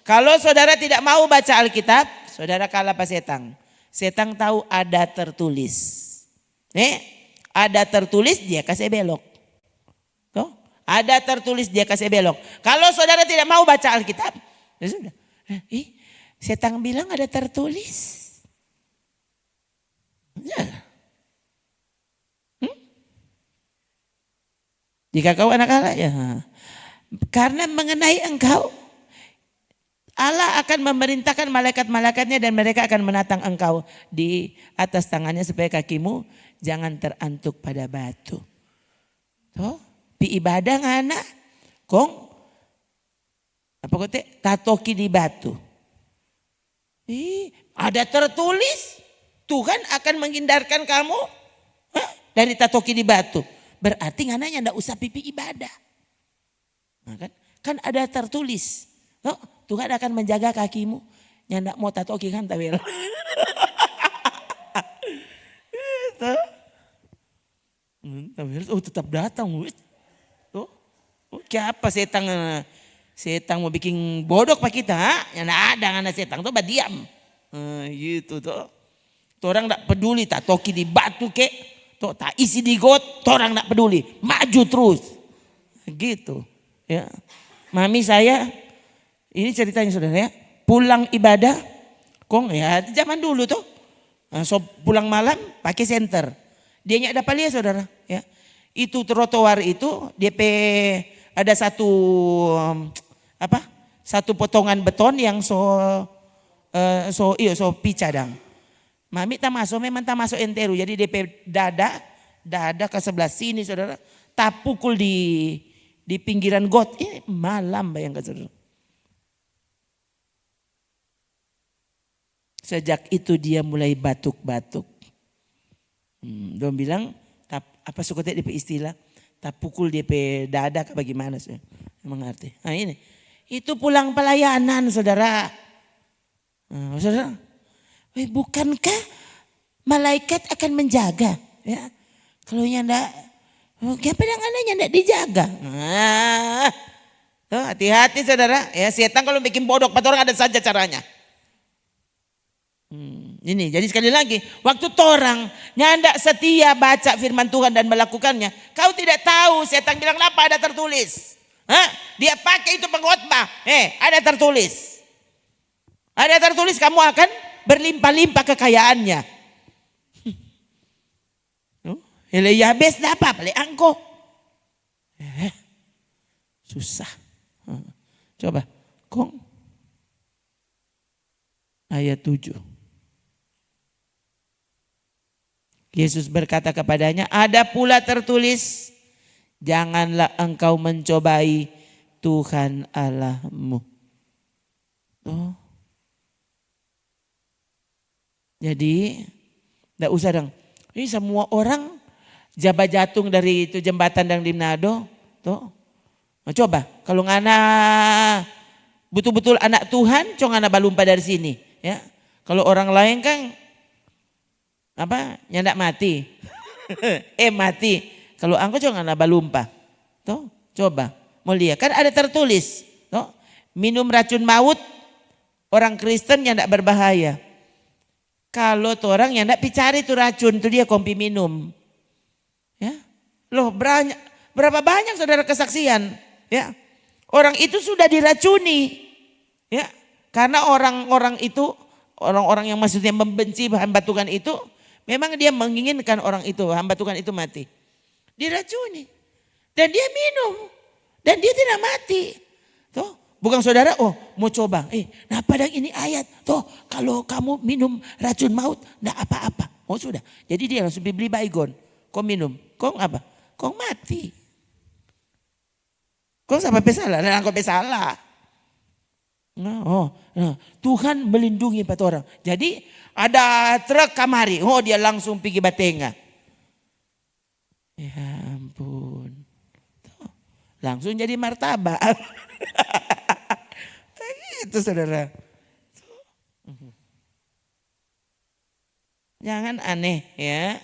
Kalau saudara tidak mau baca Alkitab, saudara kalah pas setan. Setan tahu ada tertulis. Ada tertulis dia kasih belok. Tuh, ada tertulis dia kasih belok. Kalau saudara tidak mau baca Alkitab, ya sudah. Setan bilang ada tertulis. Ya. Jika kau anak Allah ya. Karena mengenai engkau, Allah akan memerintahkan malaikat-malaikatnya dan mereka akan menatang engkau di atas tangannya supaya kakimu jangan terantuk pada batu. Tuh, pi ibadah ngana kong apa kote tatoki di batu. Ada tertulis Tuhan akan menghindarkan kamu dari tatoki di batu. Berarti ngananya ndak usah pipi ibadah. Nah, kan ada tertulis. Tuhan akan menjaga kakimu. Yang ndak mau tatoki kan tabel. Tetap datang. Siapa setan mau bikin bodok pak kita? Yang ada ngana setan tuh diam. Gitu tuh. Orang ndak peduli tatoki di batu kek. Tuh tak isi di got. Orang ndak peduli. Maju terus. Gitu. Ya. Mami saya. Ini ceritanya saudara ya. Pulang ibadah. Kong ya zaman dulu tuh. So pulang malam pakai senter. Dia nyak dapat lihat saudara. Ya. Itu trotoar itu. DP ada satu potongan beton yang so picadang. Mami tak masuk memang tak masuk enteru. Jadi DP dada ke sebelah sini saudara. Tak pukul di pinggiran got. Ini malam bayangkan saudara. Sejak itu dia mulai batuk-batuk. Dong bilang, apa suka di istilah, tak pukul dia pe dada ke bagaimana sih? Mengerti. Nah ini, itu pulang pelayanan saudara. Saudara, bukankah malaikat akan menjaga? Ya, kalau nyanda, kadang-kadang nyanda dijaga. Hati-hati saudara, ya setan kalau bikin bodoh, 4 orang ada saja caranya. Ini jadi sekali lagi, waktu torang nyanda setia baca firman Tuhan dan melakukannya, kau tidak tahu setan bilang apa ada tertulis. Dia pakai itu pengkhotbah, ada tertulis. Ada tertulis kamu akan berlimpah-limpah kekayaannya. Hele Yabes dapat balik angko. Susah. Coba Kong ayat 7. Yesus berkata kepadanya, ada pula tertulis, janganlah engkau mencobai Tuhan Allahmu. Jadi tidak usah dong. Ini semua orang jabat jatung dari itu jembatan dan di Manado. Coba kalau ngana betul-betul anak Tuhan, cong ngana balumpa dari sini. Ya, kalau orang lain kan nyandak mati. Mati. Kalau angko jangan naba lumpa. Coba mau lihat kan ada tertulis. Minum racun maut orang Kristen yang tidak berbahaya. Kalau tuh orang yang tidak picari itu racun itu dia kompi minum. Ya. Loh berapa banyak saudara kesaksian. Ya. Orang itu sudah diracuni. Ya. Karena orang-orang itu, orang-orang yang maksudnya membenci hamba Tuhan itu, memang dia menginginkan orang itu, hamba Tuhan itu mati. Diracuni. Dan dia minum. Dan dia tidak mati. Bukan saudara, mau coba. Nah padahal ini ayat. Kalau kamu minum racun maut, enggak apa-apa. Sudah. Jadi dia langsung beli baygon. Kau minum. Kau apa? Kau mati. Kau sampai pesalah. Nah, kau pesalah. Tuhan melindungi 4 orang. Jadi ada truk kamari, dia langsung pergi Batenga. Ya ampun. Langsung jadi martabak. Itu saudara. Jangan aneh ya.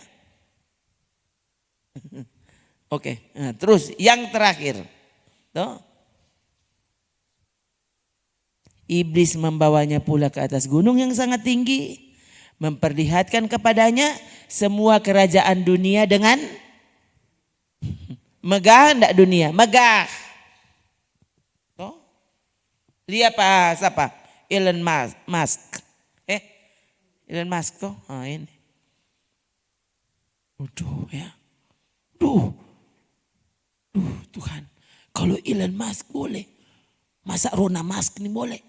Oke, terus yang terakhir. Iblis membawanya pula ke atas gunung yang sangat tinggi. Memperlihatkan kepadanya semua kerajaan dunia dengan megah enggak dunia? Megah. Lihat siapa? Elon Musk. Elon Musk tuh. Ini. Ya. Tuhan. Kalau Elon Musk boleh. Masa Rona Musk ini boleh?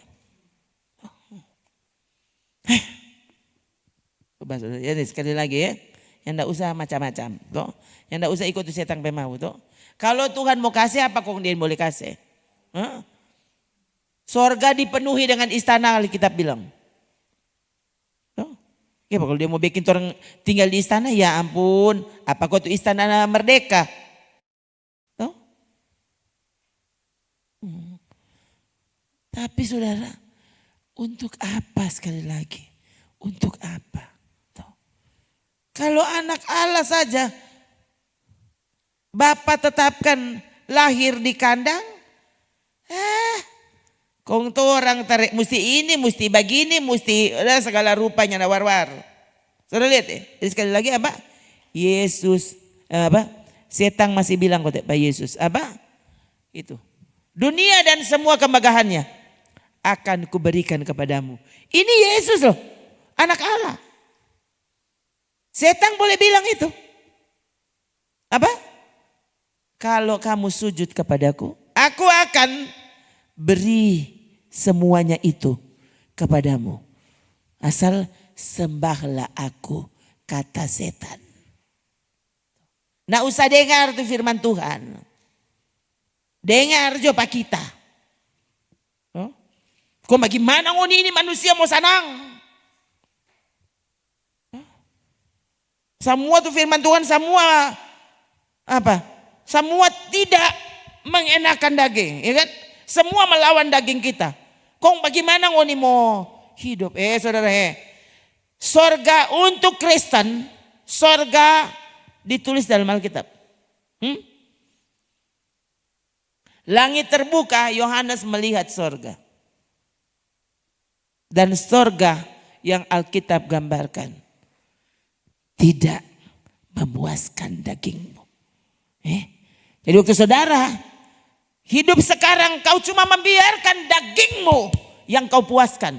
Ya, sekali lagi ya. Yang enggak usah macam-macam. Yang enggak usah ikut setan pemau. Kalau Tuhan mau kasih apa kok dia boleh kasih? Sorga dipenuhi dengan istana Alkitab bilang. Ya kalau dia mau bikin orang tinggal di istana ya ampun. Apa kok itu istana merdeka? Tapi saudara, untuk apa sekali lagi? Untuk apa? Kalau anak Allah saja, Bapa tetapkan lahir di kandang, kong tuh orang tarik mesti ini, mesti begini, mesti segala rupanya nawar-war. Saudara lihat ya, jadi sekali lagi apa? Yesus, setan masih bilang kok Pak Yesus, itu. Dunia dan semua kemegahannya akan kuberikan kepadamu. Ini Yesus loh, anak Allah. Setan boleh bilang itu. Kalau kamu sujud kepadaku, aku akan beri semuanya itu kepadamu. Asal sembahlah aku, kata setan. Nah usah dengar tuh firman Tuhan. Dengar coba kita. Kok bagaimana ini manusia mau senang? Semua tuh firman Tuhan, semua apa? Semua tidak mengenakan daging, ya kan? Semua melawan daging kita. Kong bagaimana ngoni mau hidup? Saudara, sorga untuk Kristen, sorga ditulis dalam Alkitab. Langit terbuka, Yohanes melihat sorga. Dan sorga yang Alkitab gambarkan tidak memuaskan dagingmu. Jadi waktu saudara hidup sekarang, kau cuma membiarkan dagingmu yang kau puaskan.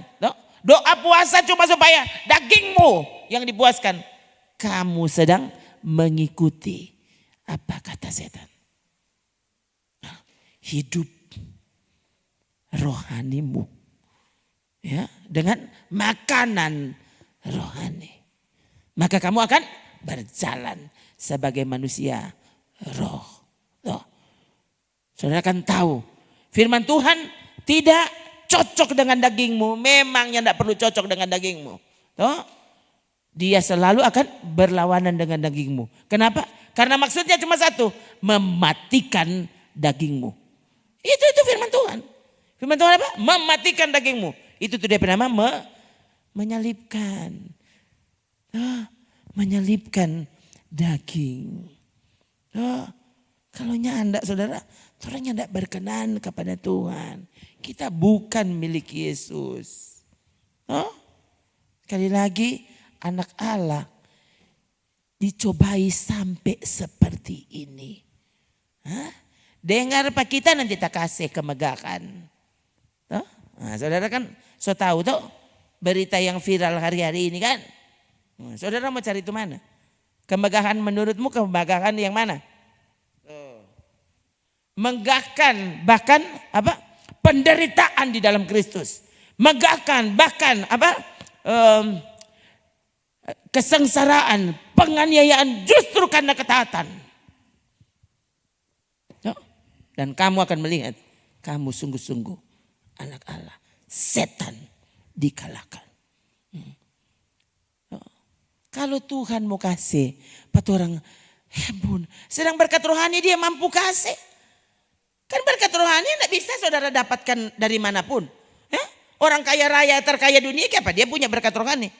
Doa puasa cuma supaya dagingmu yang dipuaskan. Kamu sedang mengikuti apa kata setan. Hidup rohanimu, ya, dengan makanan rohani. Maka kamu akan berjalan sebagai manusia roh. Saudara kan tahu firman Tuhan tidak cocok dengan dagingmu. Memangnya tidak perlu cocok dengan dagingmu. Dia selalu akan berlawanan dengan dagingmu. Kenapa? Karena maksudnya cuma satu. Mematikan dagingmu. Itu firman Tuhan. Firman Tuhan apa? Mematikan dagingmu. Itu tuh dia bernama menyalibkan. Menyalibkan daging. Kalau nyanda saudara, orang nyanda berkenan kepada Tuhan. Kita bukan milik Yesus. Sekali lagi anak Allah dicobai sampai seperti ini. Dengar pak kita nanti tak kasih kemegahan. Nah, saudara kan so tahu tuh berita yang viral hari-hari ini kan. Saudara mau cari itu mana? Kemegahan menurutmu kemegahan yang mana? Megahkan bahkan apa? Penderitaan di dalam Kristus. Megahkan bahkan apa? Kesengsaraan, penganiayaan justru karena ketaatan. Dan kamu akan melihat kamu sungguh-sungguh anak Allah. Setan dikalahkan. Kalau Tuhan mau kasih, patu orang hebat. Sedang berkat rohani dia mampu kasih. Kan berkat rohani tidak bisa saudara dapatkan dari manapun. Orang kaya raya terkaya dunia apa dia punya berkat rohani.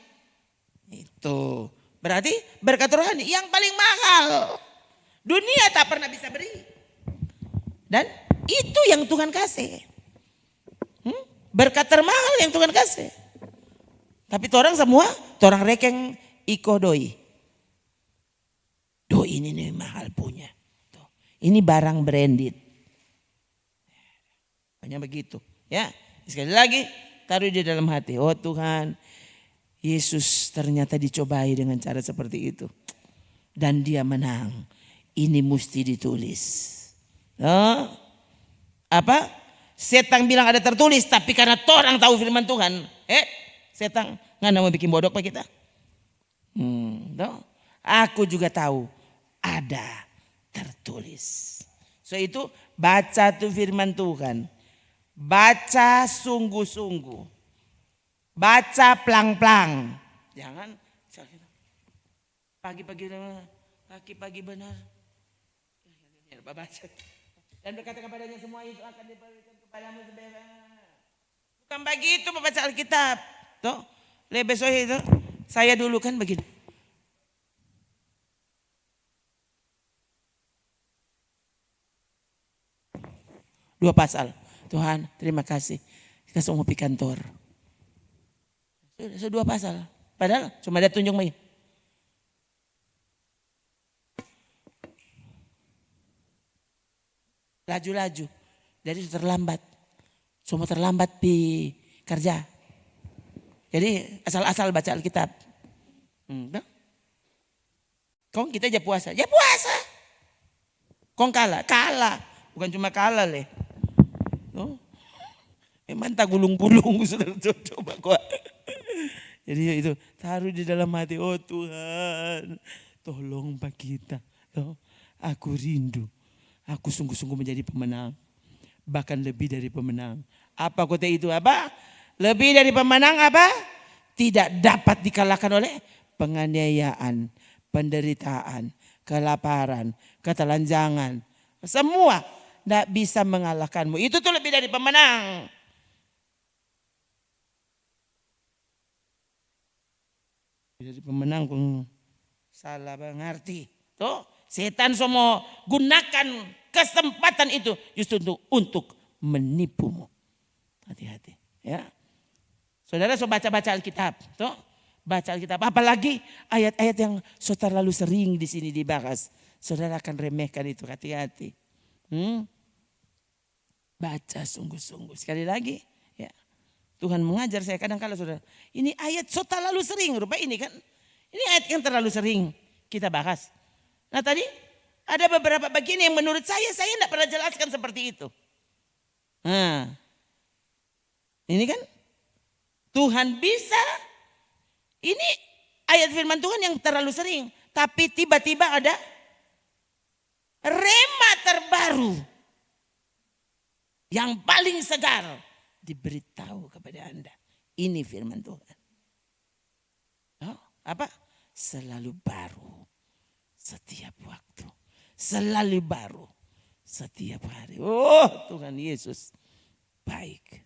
Itu berarti berkat rohani yang paling mahal. Dunia tak pernah bisa beri. Dan itu yang Tuhan kasih. Berkat termahal yang Tuhan kasih. Tapi orang semua, orang rekeng iko doi. Doi ini nih mahal punya. Ini barang branded. Hanya begitu. Ya, sekali lagi taruh di dalam hati. Oh Tuhan, Yesus ternyata dicobai dengan cara seperti itu. Dan dia menang. Ini mesti ditulis. Apa? Setan bilang ada tertulis, tapi karena orang tahu firman Tuhan, setan nggak mau bikin bodoh pak kita. Aku juga tahu ada tertulis. So itu baca tuh firman Tuhan, baca sungguh-sungguh, baca pelang-pelang, jangan pagi-pagi benar. Baca. Dan berkata kepadanya semua itu akan diberikan kepadamu sebebas. Bukan begitu membaca Alkitab. Tuh, besok itu saya dulu kan begini. Dua pasal. Tuhan terima kasih. Kita semua pergi kantor. Sudah dua pasal. Padahal cuma ada tunjuk main. Laju-laju. Jadi terlambat. Semua terlambat pi kerja. Jadi asal-asal baca Alkitab. Kong kita aja puasa. Ya puasa. Kong kalah. Kalah. Bukan cuma kalah leh. Emang tak gulung-gulung. Coba kok. Jadi itu taruh di dalam hati. Oh Tuhan. Tolong pak kita. Aku rindu. Aku sungguh-sungguh menjadi pemenang. Bahkan lebih dari pemenang. Apa kota itu apa? Lebih dari pemenang apa? Tidak dapat dikalahkan oleh penganiayaan, penderitaan, kelaparan, ketelanjangan. Semua tidak bisa mengalahkanmu. Itu tuh lebih dari pemenang. Jadi pemenang pun salah mengerti. Tuh, setan semua gunakan kesempatan itu justru untuk menipumu. Hati-hati, ya. Saudara baca Alkitab, tuh. Baca Alkitab, apalagi ayat-ayat yang saudara terlalu sering di sini dibahas. Saudara akan remehkan itu, hati-hati. Baca sungguh-sungguh. Sekali lagi, ya. Tuhan mengajar saya kadang-kala saudara. Ini ayat so terlalu sering rupa ini kan. Ini ayat yang terlalu sering kita bahas. Nah tadi ada beberapa bagian yang menurut saya tidak pernah jelaskan seperti itu. Nah, ini kan Tuhan bisa. Ini ayat firman Tuhan yang terlalu sering. Tapi tiba-tiba ada rema terbaru. Yang paling segar. Diberitahu kepada Anda. Ini firman Tuhan. Oh, apa? Selalu baru. Setiap waktu. Selalu baru. Setiap hari. Oh Tuhan Yesus baik.